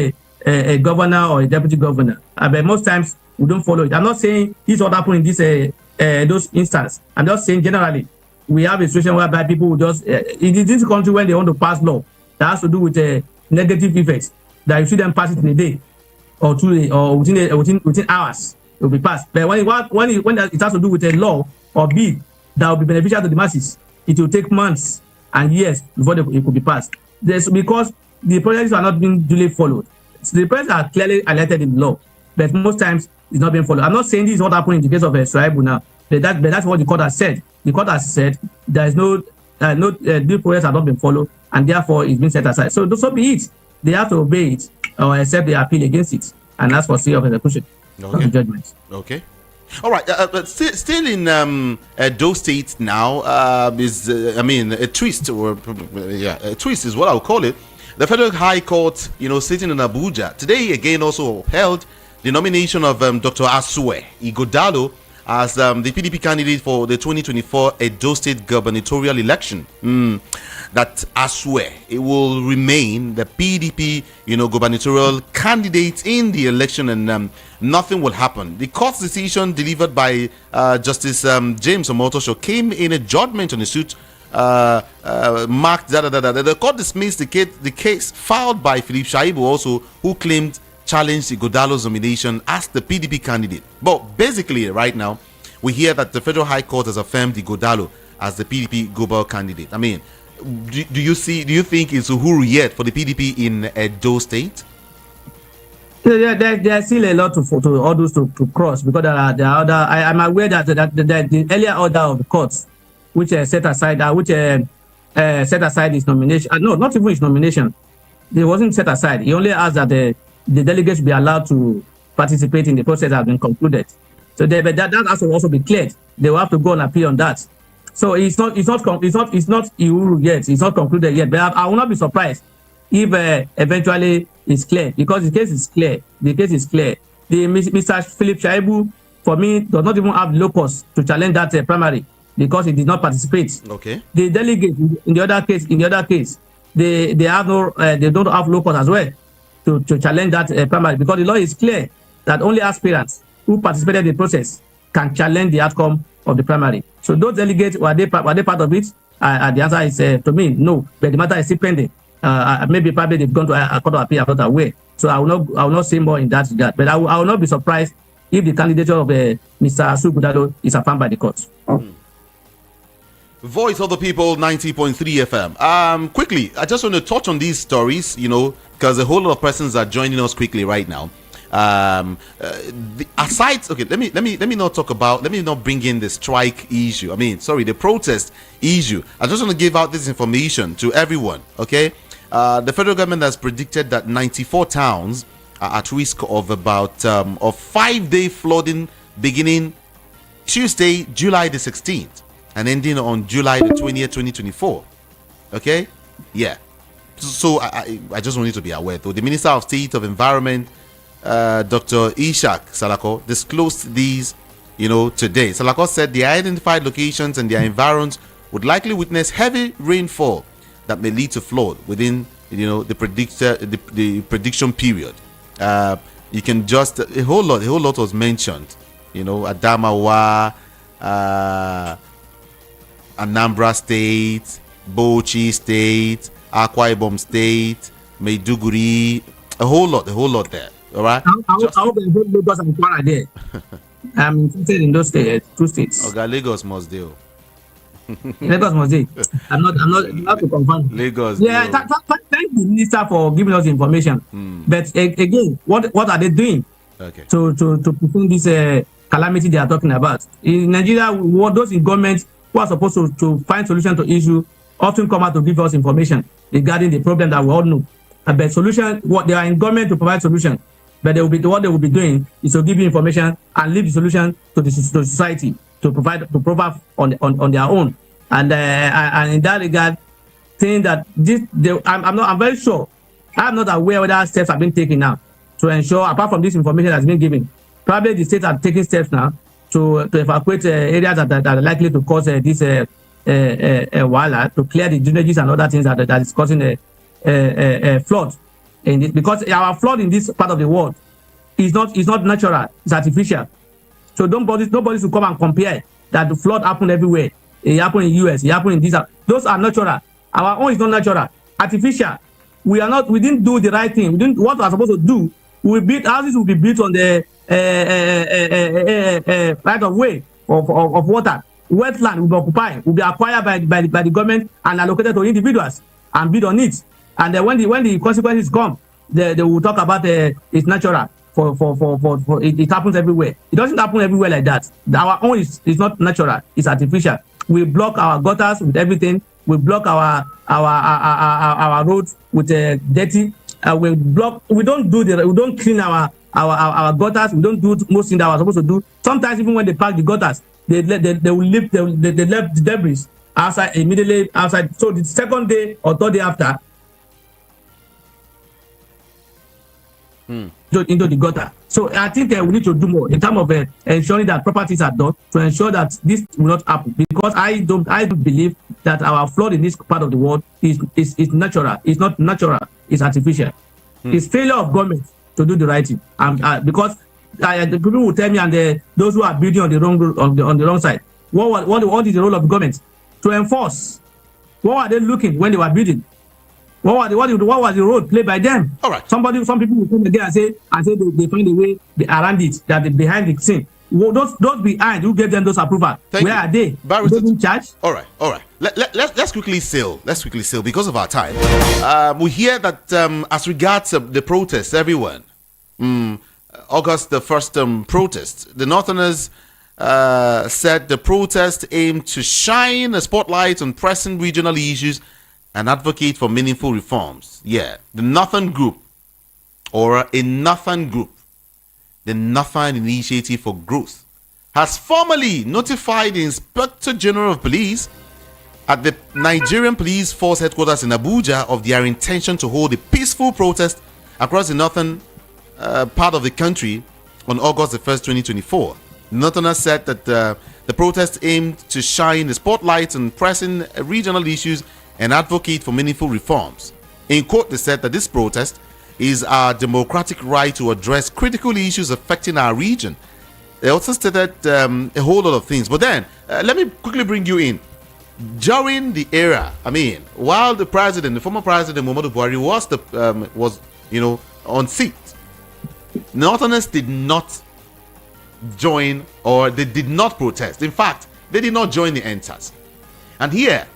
a governor or a deputy governor, but most times we don't follow it. I'm not saying this what happened in this. Those instances. I'm just saying generally, we have a situation whereby people will just, in this country, when they want to pass law that has to do with negative effects, that you see them pass it in a day. or 2 days or within hours it will be passed. But when it has to do with a law or bill that will be beneficial to the masses, it will take months and years before it could be passed. Because the processes are not being duly followed. So the processes are clearly highlighted in law, but most times it's not being followed. I'm not saying this is what happened in the case of Shuaibu now, but that's what the court has said. The court has said there is no due process have not been followed, and therefore it's been set aside. So be it. They have to obey it or accept the appeal against it and ask for stay of execution of the judgment. Okay. All right. But still in Edo State now is a twist, or a twist is what I'll call it. The Federal High Court, sitting in Abuja today again also held the nomination of Dr. Asue Ighodalo as the PDP candidate for the 2024 Edo State gubernatorial election. That Asue, it will remain the PDP, gubernatorial candidate in the election, and nothing will happen. The court's decision delivered by Justice James Omotosho came in a judgment on the suit marked the court dismissed the case filed by Philip Shaibu also, who claimed challenged Ighodalo's nomination as the PDP candidate. But basically right now we hear that the Federal High Court has affirmed Ighodalo as the PDP gubernatorial candidate. Do you think it's Uhuru yet for the PDP in Edo State? There's still a lot to orders to cross, because there are other. I'm aware that the earlier order of the courts, which set aside his nomination. No, not even his nomination. It wasn't set aside. He only asked that the delegates be allowed to participate in the process that has been concluded. So that has to also be cleared. They will have to go and appeal on that. So it's not Uhuru yet. It's not concluded yet. But I will not be surprised if eventually it's clear, because the case is clear. The case is clear. The Mr. Philip Shaibu, for me, does not even have locus to challenge that primary, because he did not participate. Okay. The delegate in the other case, they have no, they don't have locus as well to challenge that primary, because the law is clear that only aspirants who participated in the process can challenge the outcome of the primary. So those delegates, were they part of it? The answer is to me no. But the matter is still pending. Probably they've gone to a court of appeal. I'm not aware. So I will not say more in that regard. But I will not be surprised if the candidature of Mr. Asue Ighodalo is affirmed by the court. Voice of the People, 90.3 FM. Quickly, I just want to touch on these stories, because a whole lot of persons are joining us quickly right now. Okay, let me not bring in the strike issue. The protest issue. I just want to give out this information to everyone. Okay, the federal government has predicted that 94 towns are at risk of about 5-day flooding beginning Tuesday, July the 16th, and ending on July the 20th, 2024. Okay, yeah. So I just want you to be aware, though. The Minister of State of Environment, Dr. Ishak Salako, disclosed these, today. Salako said the identified locations and their environs would likely witness heavy rainfall that may lead to flood within, the prediction period. You can just a whole lot was mentioned. Adamawa, Anambra State, Bauchi State, Akwa Ibom State, Maiduguri, a whole lot there. All right. I hope Lagos and Kwara there. I'm interested in those two states. Okay, Lagos must do. Lagos must do. I'm not to confirm. Lagos. Yeah, thank the minister for giving us information. But again, what are they doing? Okay. To prevent this calamity they are talking about in Nigeria? Those in government who are supposed to find solution to issue often come out to give us information regarding the problem that we all know. But solution, what they are in government to provide solution. But what they will be doing is to give you information and leave the solution to the society to provide on their own. And in that regard, saying that I'm very sure, I'm not aware whether steps have been taken now to ensure, apart from this information that's been given, probably the states are taking steps now to evacuate areas that are likely to cause this wala, to clear the drainages and other things that is causing a flood. Because our flood in this part of the world is not natural, it's artificial. So nobody should come and compare that the flood happened everywhere. It happened in US, it happened in this. Those are natural. Our own is not natural, artificial. We didn't do the right thing. We didn't what we are supposed to do Houses will be built on the right of way of water. Wetland will be acquired by the government and allocated to individuals and bid on it. And then when the consequences come, they will talk about it's natural. It happens everywhere. It doesn't happen everywhere like that. Our own is not natural. It's artificial. We block our gutters with everything. We block our roads with dirty. We don't clean our gutters. We don't do most things that we're supposed to do. Sometimes even when they pack the gutters, they left the debris outside immediately outside. So the second day or third day after, into the gutter. So I think we need to do more in terms of ensuring that properties are done to ensure that this will not happen. Because I do believe that our flood in this part of the world is natural. It's not natural. It's artificial. It's failure of government to do the right thing. Because the people will tell me, and those who are building on the wrong side, what is the role of the government? To enforce. What were they looking when they were building? What was the role played by them? All right. Some people will come again and say they find a way around it, that they behind the scene. Well, those behind who gave them those approval, where are they? They in charge? All right. Let's quickly sail because of our time. We hear that as regards the protests, everyone, August the 1st protest, the Northerners said the protest aimed to shine a spotlight on pressing regional issues and advocate for meaningful reforms. Yeah, the Northern Group, the Northern Initiative for Growth, has formally notified the Inspector General of Police at the Nigerian Police Force headquarters in Abuja of their intention to hold a peaceful protest across the northern part of the country on August the 1st, 2024. The Northerners said that the protest aimed to shine a spotlight on pressing regional issues and advocate for meaningful reforms. In court, they said that this protest is our democratic right to address critical issues affecting our region. They also stated a whole lot of things. But then, let me quickly bring you in. During the era, while the former president Muhammadu Buhari was on seat, Northerners did not join, or they did not protest. In fact, they did not join the enters. And here,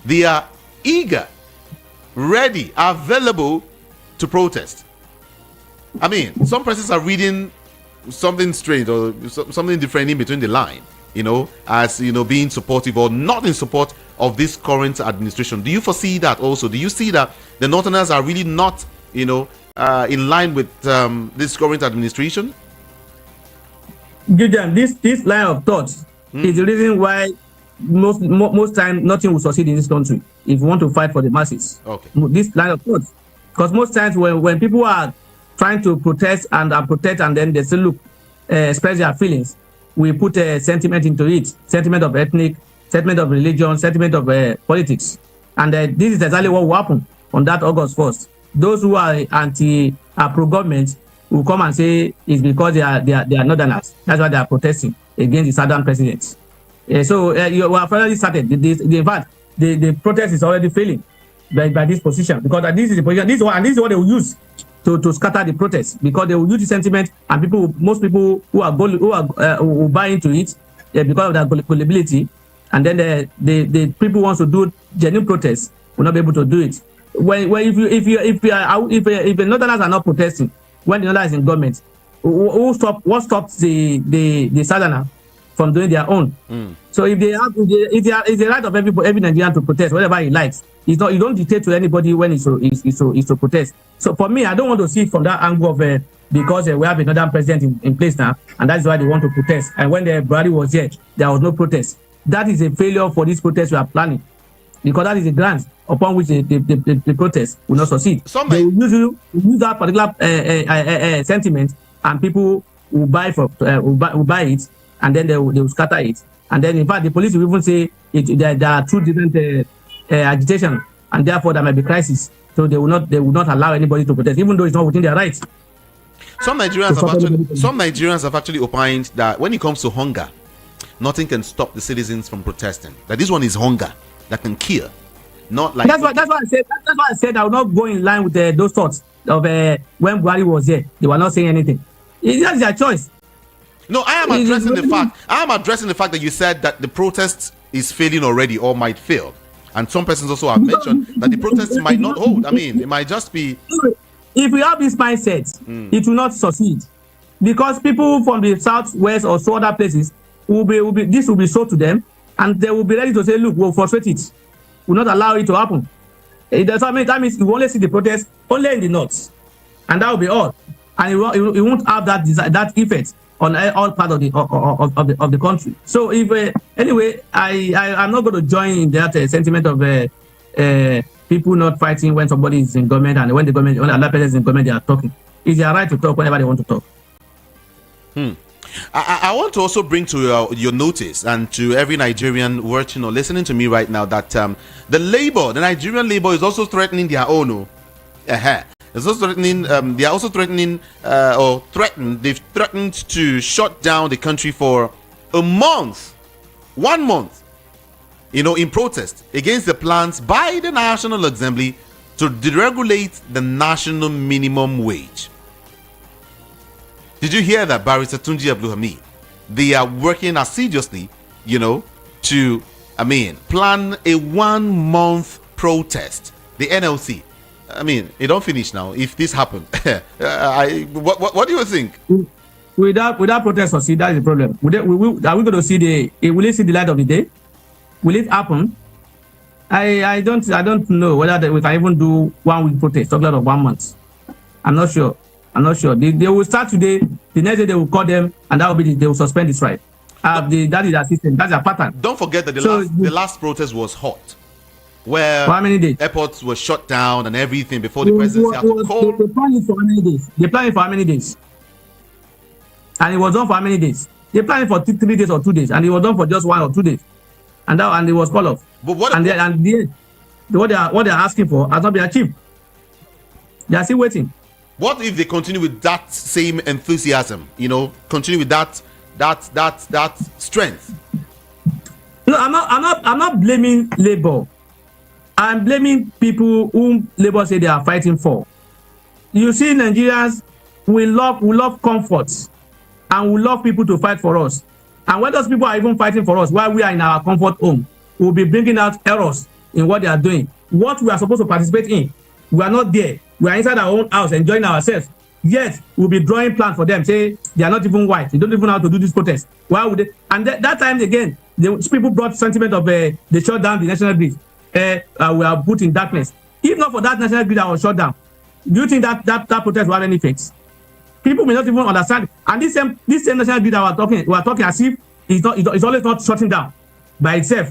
they are eager, ready, available to protest. Some persons are reading something strange or something different in between the line, as being supportive or not in support of this current administration. Do you foresee that also? Do you see that the Northerners are really not, in line with this current administration? Gideon, this line of thought is the reason why most time nothing will succeed in this country if you want to fight for the masses. Okay. This line of thought, because most times when people are trying to protest and then they say, look, express their feelings, we put a sentiment into it, sentiment of ethnic, sentiment of religion, sentiment of politics, and this is exactly what will happen on that August 1st. Those who are pro-government will come and say it's because they are Northerners. That's why they are protesting against the Southern president. So you have already started. In fact, the protest is already failing by this position, because this is the position. This is what they will use to scatter the protest, because they will use the sentiment, and most people who buy into it because of their gullibility, and then the people who want to do genuine protests will not be able to do it. If the Northerners are not protesting when the Northerners is in government, what stops the Southerner from doing their own? So if it's the right of every Nigerian to protest whatever he likes. You don't dictate to anybody when it's to protest. So for me, I don't want to see it from that angle of because we have another president in place now, and that's why they want to protest. And when the Buhari was here, there was no protest. That is a failure for this protest we are planning, because that is a grant upon which the protest will not succeed. They will use that particular sentiment, and people will buy it, and then they will scatter it. And then, in fact, the police will even say there are two different agitation, and therefore there might be crisis. So they will not allow anybody to protest, even though it's not within their rights. Some Nigerians have actually opined that when it comes to hunger, nothing can stop the citizens from protesting. That this one is hunger that can kill. Not like that's why I said I will not go in line with those thoughts. of when Buhari was there, they were not saying anything. It's just their choice. No, I am addressing the fact. I am addressing the fact that you said that the protest is failing already or might fail, and some persons also have mentioned that the protests might not hold. I mean, it might just be. If we have this mindset, it will not succeed, because people from the southwest or so other places will be this will be sold to them, and they will be ready to say, "Look, we'll frustrate it. We'll not allow it to happen." That means you only see the protest only in the north, and that will be all, and it won't have that effect on all part of the country. So if anyway, I'm not going to join in that sentiment of people not fighting when somebody is in government, and when another person is in government, they are talking. It's their right to talk whenever they want to talk. I want to also bring to your notice and to every Nigerian watching or listening to me right now that the Nigerian labor is also threatening their own. It's also threatening. They are also threatening They've threatened to shut down the country for a month, 1 month. In protest against the plans by the National Assembly to deregulate the national minimum wage. Did you hear that, Barrister Tunji Abdulhamid? They are working assiduously, to plan a 1 month protest. The NLC. It don't finish now. If this happened, what do you think? Without protest succeed, that is the problem. Are we going to see will it see the light of the day? Will it happen? I don't know whether we can even do 1 week protest, talk of 1 month. I'm not sure. They will start today. The next day they will call them, and that will be they will suspend the strike. That is their system. That's their pattern. Don't forget that the last protest was hot, where for how many days? Airports were shut down and everything before the presidency had to call. They planned it for how many days? They planned it for how many days? And it was done for how many days? They planned it for 3 days or 2 days, and it was done for just 1 or 2 days, and it was called off. But what they are asking for has not been achieved. They are still waiting. What if they continue with that same enthusiasm? Continue with that strength. No, I'm not blaming labor. I'm blaming people whom labor say they are fighting for. You see, Nigerians, we love comfort, and we love people to fight for us. And when those people are even fighting for us while we are in our comfort home, we'll be bringing out errors in what they are doing. What we are supposed to participate in, we are not there. We are inside our own house enjoying ourselves. Yet we'll be drawing plans for them. Say they are not even white. They don't even know how to do this protest. Why would they? And that time again, people brought sentiment of they shut down the national grid. We are put in darkness. If not for that national grid that was shut down, do you think that protest will have any effects? People may not even understand. And this same national grid that we are talking as if it's always not shutting down by itself.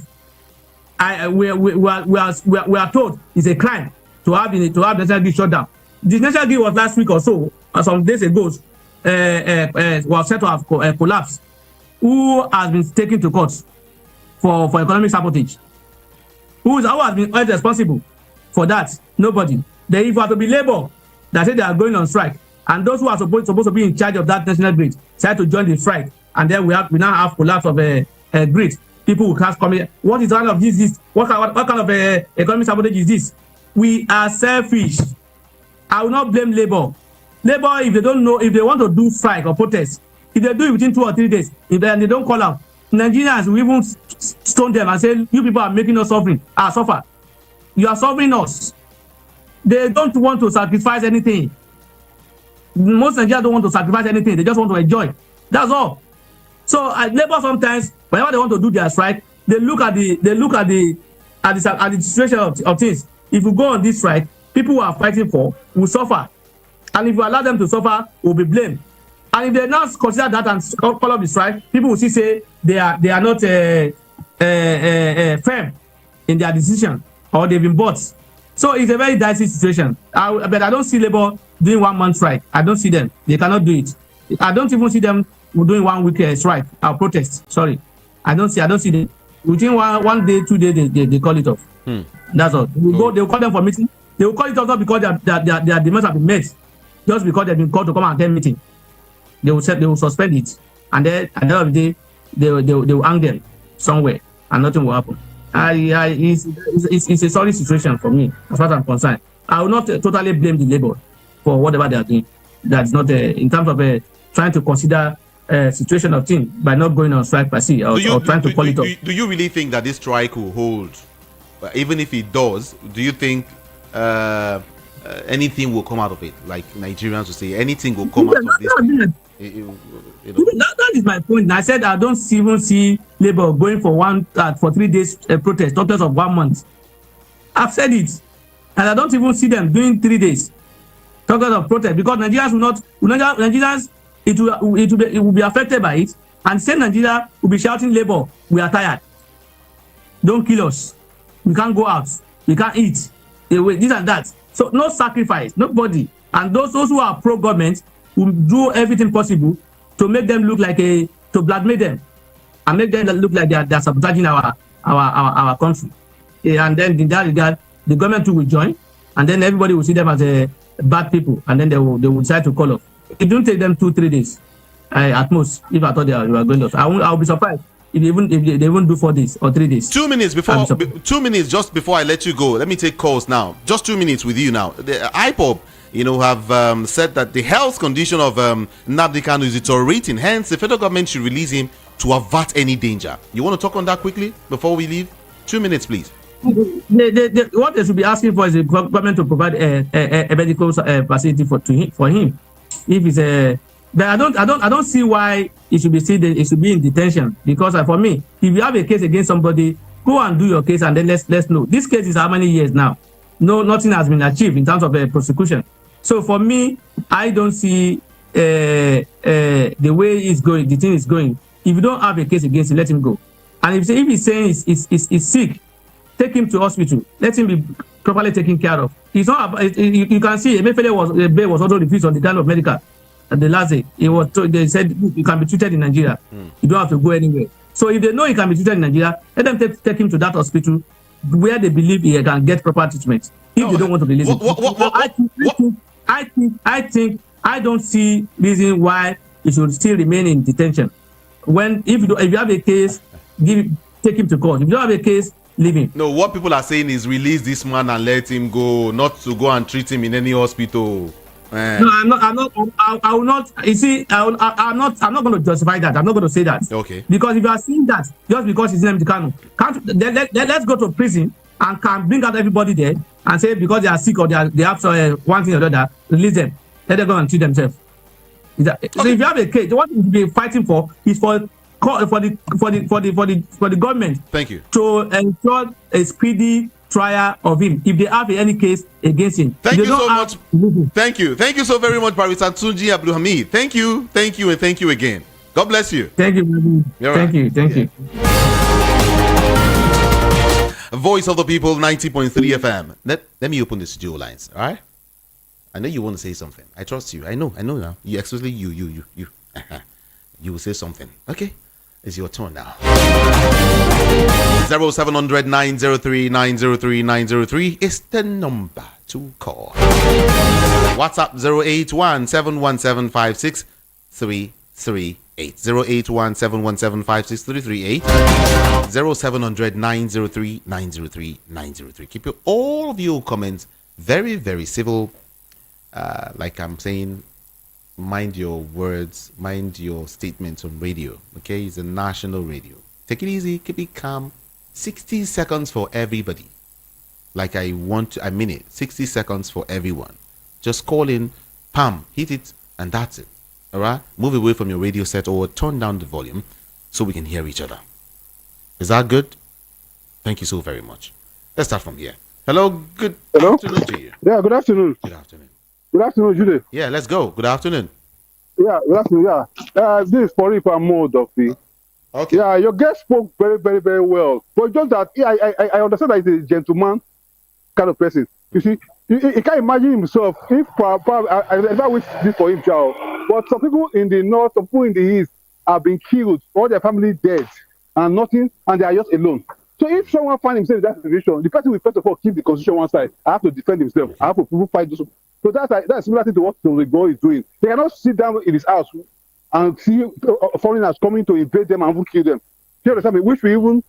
We are told it's a crime to have national grid shut down. The national grid was last week or so, or some days ago, was said to have collapsed. Who has been taken to court for economic sabotage? Who has been held responsible for that? Nobody. Then if you have to be labor that say they are going on strike, and those who are supposed to be in charge of that national grid decide to join the strike, and then we now have collapse of a grid. People will come in. What is kind of this? What kind of economic sabotage is this? We are selfish. I will not blame labor. Labor, if they don't know, if they want to do strike or protest, if they do it within 2 or 3 days, if they don't call out, Nigerians will even stone them and say, you people are making us suffer. You are suffering us. They don't want to sacrifice anything. Most Nigerians don't want to sacrifice anything. They just want to enjoy. That's all. So labor sometimes, whenever they want to do their strike, they look at the situation of things. If you go on this strike, people who are fighting for will suffer, and if you allow them to suffer, will be blamed. And if they now consider that and call up the strike, people will say they are not firm in their decision, or they've been bought. So it's a very dicey situation. But I don't see labor doing 1 month strike. I don't see them. They cannot do it. I don't even see them doing 1 week strike or protest. Sorry, I don't see them. Within one day, 2 days, they call it off. That's all. They will call them for meeting. They will call it off not because their demands have been met, just because they've been called to come and attend meeting. They will suspend it, and then at the end of the day, they will hang them somewhere, and nothing will happen. It's a sorry situation for me, as far as I'm concerned. I will not totally blame the labor for whatever they are doing. That's not in terms of trying to consider situation of things by not going on strike per se or trying to call it off. Do you really think that this strike will hold? Even if it does, do you think anything will come out of it? Like Nigerians will say, anything will come out of this? That is my point. I said I don't even see Labour going for 3 days protest, total of 1 month. I've said it, and I don't even see them doing 3 days total of protest because Nigerians will not. Nigerians, it will be affected by it, and same Nigeria will be shouting, "Labour, we are tired. Don't kill us. We can't go out. We can't eat. This and that." So no sacrifice, nobody, and those who are pro-government will do everything possible to make them look like to blackmail them and make them look like they are sabotaging our country. And then in that regard, the government too will join, and then everybody will see them as bad people, and then they will decide to call off. It don't take them 2-3 days at most. If I thought they were going to, I'll be surprised if they won't do 4 days or 3 days. 2 minutes before 2 minutes just before I let you go. Let me take calls now. Just 2 minutes with you now. The IPOB, have said that the health condition of Nnamdi Kanu is deteriorating. Hence, the federal government should release him to avert any danger. You want to talk on that quickly before we leave? 2 minutes, please. What they should be asking for is the government to provide a medical facility for him. If it's but I don't see why it should be in detention, because for me, if you have a case against somebody, go and do your case and then let's know. This case is how many years now? No, nothing has been achieved in terms of prosecution. So for me, I don't see the way the thing is going. If you don't have a case against him, let him go. And if he's saying he's sick, take him to hospital. Let him be properly taken care of. It's not. You can see Emefiele was also refused on the kind of medical. And the last day, they said you can be treated in Nigeria. You don't have to go anywhere. So if they know he can be treated in Nigeria, let them take him to that hospital where they believe he can get proper treatment. If they don't want to release him, I don't see reason why he should still remain in detention. If you have a case, take him to court. If you don't have a case, leave him. No, what people are saying is release this man and let him go, not to go and treat him in any hospital. No, I'm not. I will not. You see, I'm not going to justify that. I'm not going to say that. Okay. Because if you are saying that just because his name is Kanu, let's go to prison and can bring out everybody there and say because they are sick or they have one thing or the other, release them. Let them go and treat themselves. So if you have a case, what you'll be fighting for is for the government. Thank you. To ensure a speedy trial of him if they have any case against him. Thank you so much. Thank you so very much, Barrister Tunji Abdulhamid. Thank you, and thank you again. God bless you. Thank you. Thank you. Voice of the People, 90.3 FM. Let me open the studio lines. All right. I know you want to say something. I trust you. I know now. You, especially you. You will say something. Okay. It's your turn now. 0700 903 903 903 is the number to call. WhatsApp 081 717 56338. 081 717 56338. 0700 903 903 903. Keep all of your comments very, very civil. Like I'm saying, mind your words, mind your statements on radio. Okay, it's a national radio. Take it easy, keep it calm. 60 seconds for everybody. Like I mean it. 60 seconds for everyone. Just call in, pam, hit it, and that's it. All right, move away from your radio set or turn down the volume so we can hear each other. Is that good? Thank you so very much. Let's start from here. Hello, afternoon to you. Yeah, good afternoon. Good afternoon. Good afternoon, Jude. Yeah, let's go. Good afternoon. Yeah, good afternoon. Yeah, this is Poripa Modofi. Okay. Yeah, your guest spoke very, very, very well. But just that, I understand that he's a gentleman kind of person. You see, he can't imagine himself if I never wish this for him, child. But some people in the north, some people in the east have been killed, all their family dead, and nothing, and they are just alone. So if someone finds himself in that situation, the person will first of all keep the constitution one side. I have to defend himself. I have to fight those. So that's similar to what the Igboho is doing. They cannot sit down in his house and see foreigners coming to invade them and even kill them. You understand me? Which we even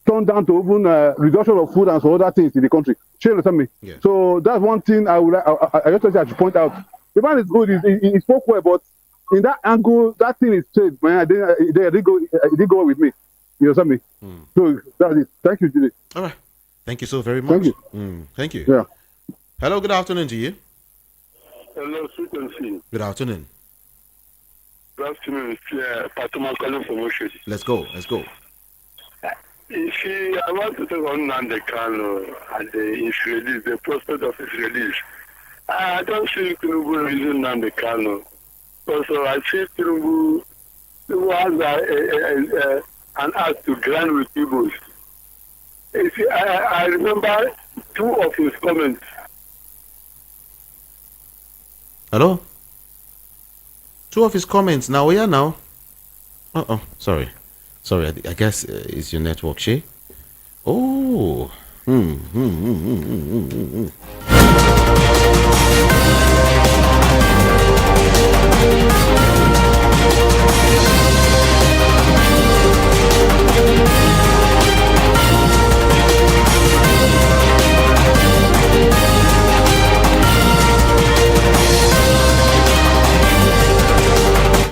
turn down to even reduction of food and some other things in the country. You understand me? Yeah. So that's one thing I just think I should point out. The man is good. He spoke well, but in that angle, that thing is changed, man. They didn't go with me. You understand me? So that's it. Thank you, Julie. All right. Thank you so very much. Thank you. Thank you. Yeah. Hello, good afternoon to you. Hello, sweet and sweet. Good afternoon. Good afternoon. Patoma calling from Oshodi. Let's go. Let's go. You see, I want to talk on Nnamdi Kanu and his release, the prospect of his release. I don't see Tinubu releasing Nnamdi Kanu. Also, I see Tinubu has an act to grind with people. You see, I remember two of his comments. Hello? Two of his comments. Now, where now? Sorry. I guess it's your network, Shay. Oh.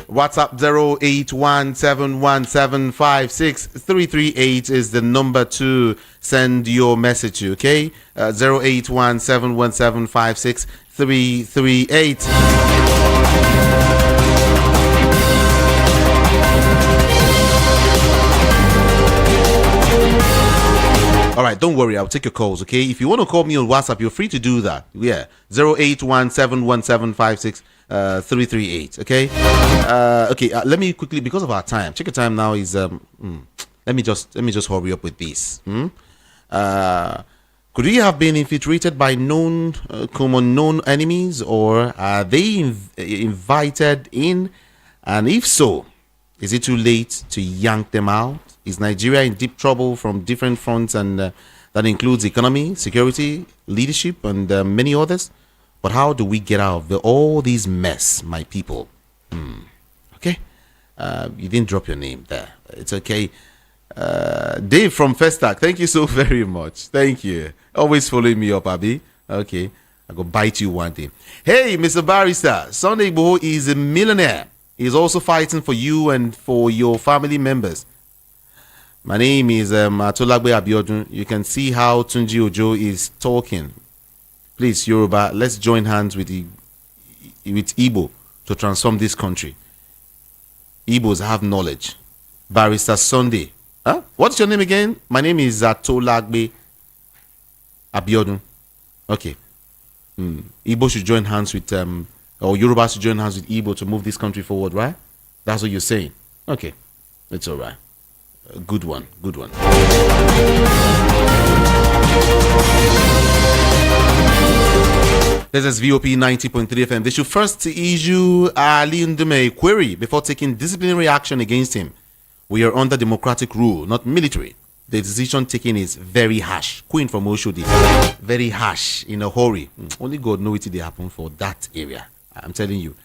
WhatsApp 08171756338 is the number to send your message to, okay? 08171756338. All right, don't worry. I'll take your calls, okay? If you want to call me on WhatsApp, you're free to do that. Yeah, 08171756338. Okay. Let me quickly, because of our time. Check your time now. Is let me just hurry up with this. Could we have been infiltrated by known enemies, or are they invited in? And if so, is it too late to yank them out? Is Nigeria in deep trouble from different fronts, and that includes economy, security, leadership, and many others? But how do we get out of all these mess, my people? Okay, you didn't drop your name there. It's okay. Dave from Festac, thank you so very much. Thank you. Always following me up, Abby. Okay, I go bite you one day. Hey, Mr. Barrister, Sunday Igboho is a millionaire. He's also fighting for you and for your family members. My name is Atolagbe Abiodun. You can see how Tunji Ojo is talking. Please, Yoruba, let's join hands with Igbo to transform this country. Igbos have knowledge. Barrister Sunday. Huh? What's your name again? My name is Atolagbe Abiodun. Okay. Igbo should join hands with, or Yoruba should join hands with Igbo to move this country forward, right? That's what you're saying. Okay. It's all right. Good one. This is VOP 90.3 FM. They should first issue Ali Ndume a query before taking disciplinary action against him. We are under democratic rule, not military. The decision taken is very harsh. Queen from Oshodi, very harsh, in a hurry. Only God knows what they happen for that area. I'm telling you.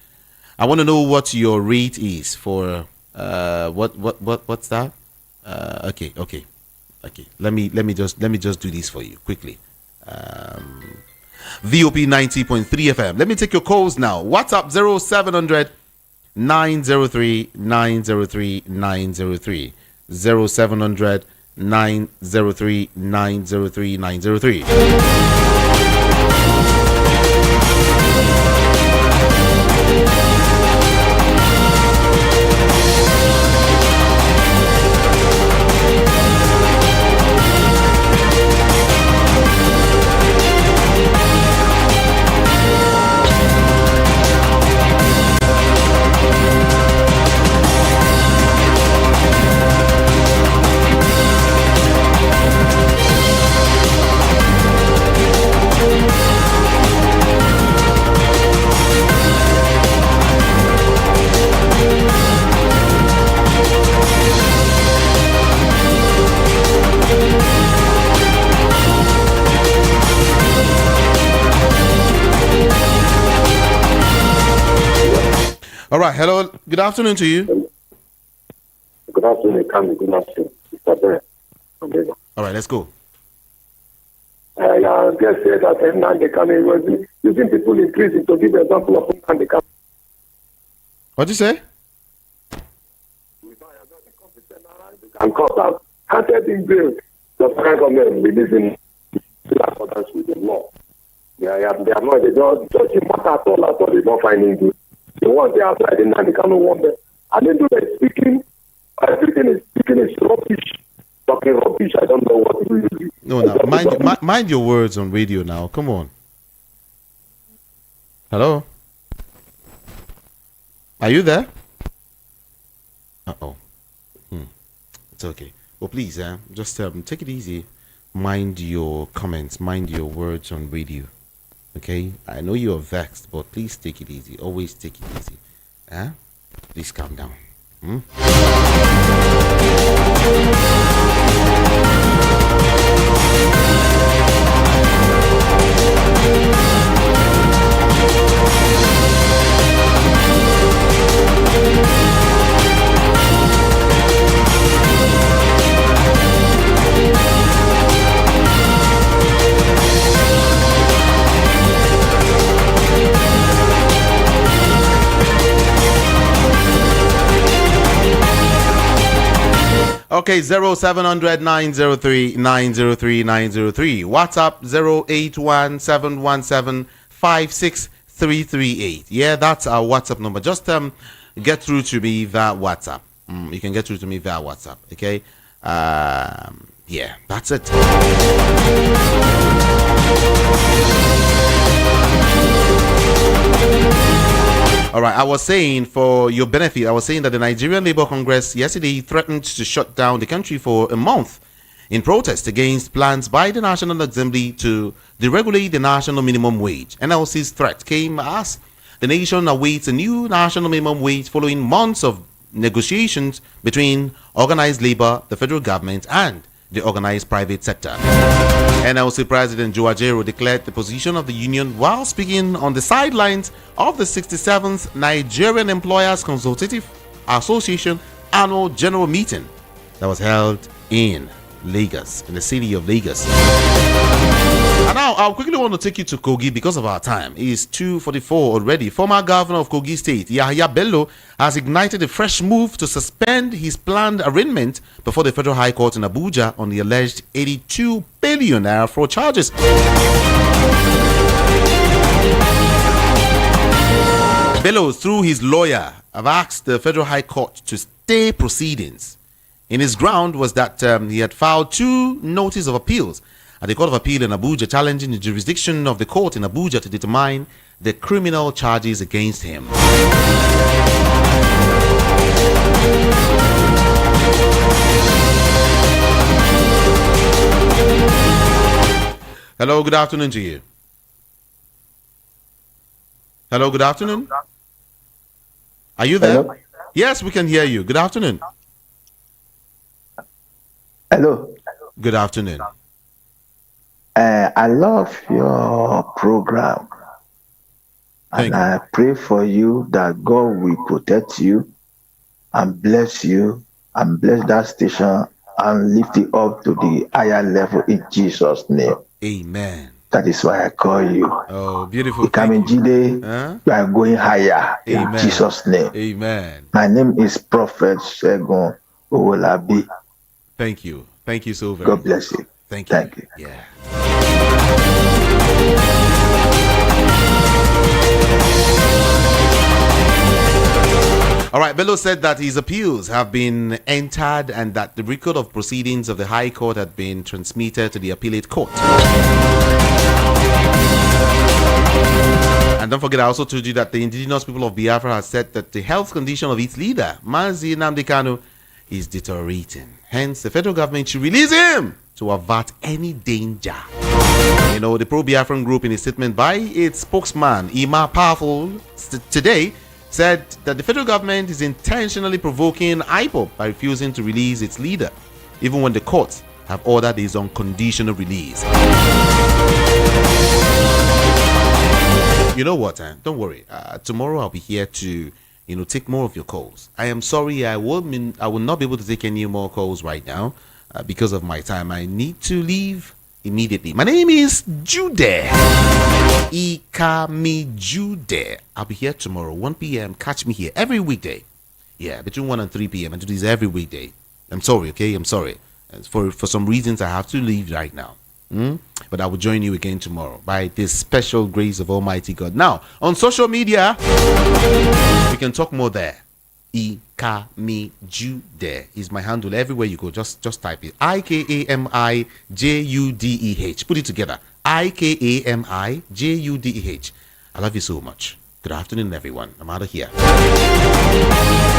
I want to know what your rate is for what's that? Okay. Let me just do this for you quickly. VOP 90.3 FM. Let me take your calls now. WhatsApp 0700 903 903 903 0700 903 903 903. All right. Hello. Good afternoon to you. Good afternoon, Kanu. Good afternoon, Mr. Bear. All right. Let's go. I just said that Nnamdi Kanu was using people in prison to give example of Nnamdi Kanu. What'd you say? And court has handed in bail. The federal government releasing in accordance with the law. They are not, they don't touch him at all, they don't find him good. The one they outside, the Nnamdi Kanu one there. And then do the speaking, everything is speaking is rubbish. Talking rubbish, I don't know what to do. No, mind your words on radio now. Come on. Hello? Are you there? Uh-oh. It's okay. Well, please, just take it easy. Mind your comments. Mind your words on radio. Okay? I know you're vexed, but please take it easy. Always take it easy. Please calm down. Okay, 0700 903 903 903. WhatsApp 081 Yeah, that's our WhatsApp number. Just get through to me via WhatsApp. You can get through to me via WhatsApp. Okay. Yeah, that's it. All right, I was saying for your benefit, I was saying that the Nigerian Labour Congress yesterday threatened to shut down the country for a month in protest against plans by the National Assembly to deregulate the national minimum wage. NLC's threat came as the nation awaits a new national minimum wage following months of negotiations between organized labor, the federal government, and the organized private sector. NLC President Joe Ajero declared the position of the union while speaking on the sidelines of the 67th Nigerian Employers Consultative Association annual general meeting that was held in Lagos, in the city of Lagos. And now I quickly want to take you to Kogi because of our time. It is 2:44 already. Former governor of Kogi State, Yahaya Bello, has ignited a fresh move to suspend his planned arraignment before the Federal High Court in Abuja on the alleged 82 billion naira fraud charges. Bello, through his lawyer, have asked the Federal High Court to stay proceedings. In his ground was that he had filed 2 notices of appeals at the Court of Appeal in Abuja, challenging the jurisdiction of the court in Abuja to determine the criminal charges against him. Hello, good afternoon to you. Hello, good afternoon. Are you there? Hello? Yes, we can hear you. Good afternoon. Hello. Good afternoon. I love your program. And I pray for you that God will protect you and bless you and bless that station and lift it up to the higher level in Jesus' name. Amen. That is why I call you. Oh, beautiful. Becoming Jide, you are going higher. Amen. In Jesus' name. Amen. My name is Prophet Segun Owolabi. Thank you. Thank you so very much. God bless you. Thank you. Thank you. Yeah. All right, Bello said that his appeals have been entered and that the record of proceedings of the High Court had been transmitted to the Appellate Court. And don't forget, I also told you that the indigenous people of Biafra have said that the health condition of its leader, Mazi Nnamdi Kanu, is deteriorating. Hence, the federal government should release him to avert any danger. You know, the pro-Biafran group, in a statement by its spokesman, Ima Powerful, today said that the federal government is intentionally provoking IPOB by refusing to release its leader, even when the courts have ordered his unconditional release. You know what? Don't worry. Tomorrow I'll be here to, take more of your calls. I am sorry I will not be able to take any more calls right now because of my time. I need to leave immediately. My name is Jude. Ikami Jude. I'll be here tomorrow, 1 p.m. Catch me here every weekday. Yeah, between 1 and 3 p.m. I do this every weekday. I'm sorry, okay? I'm sorry. For some reasons, I have to leave right now. But I will join you again tomorrow by this special grace of Almighty God. Now, on social media, we can talk more there. Ikami Jude is my handle everywhere you go. Just type it. IKAMIJUDEH. Put it together. IKAMIJUDEH. I love you so much. Good afternoon, everyone. I'm out of here.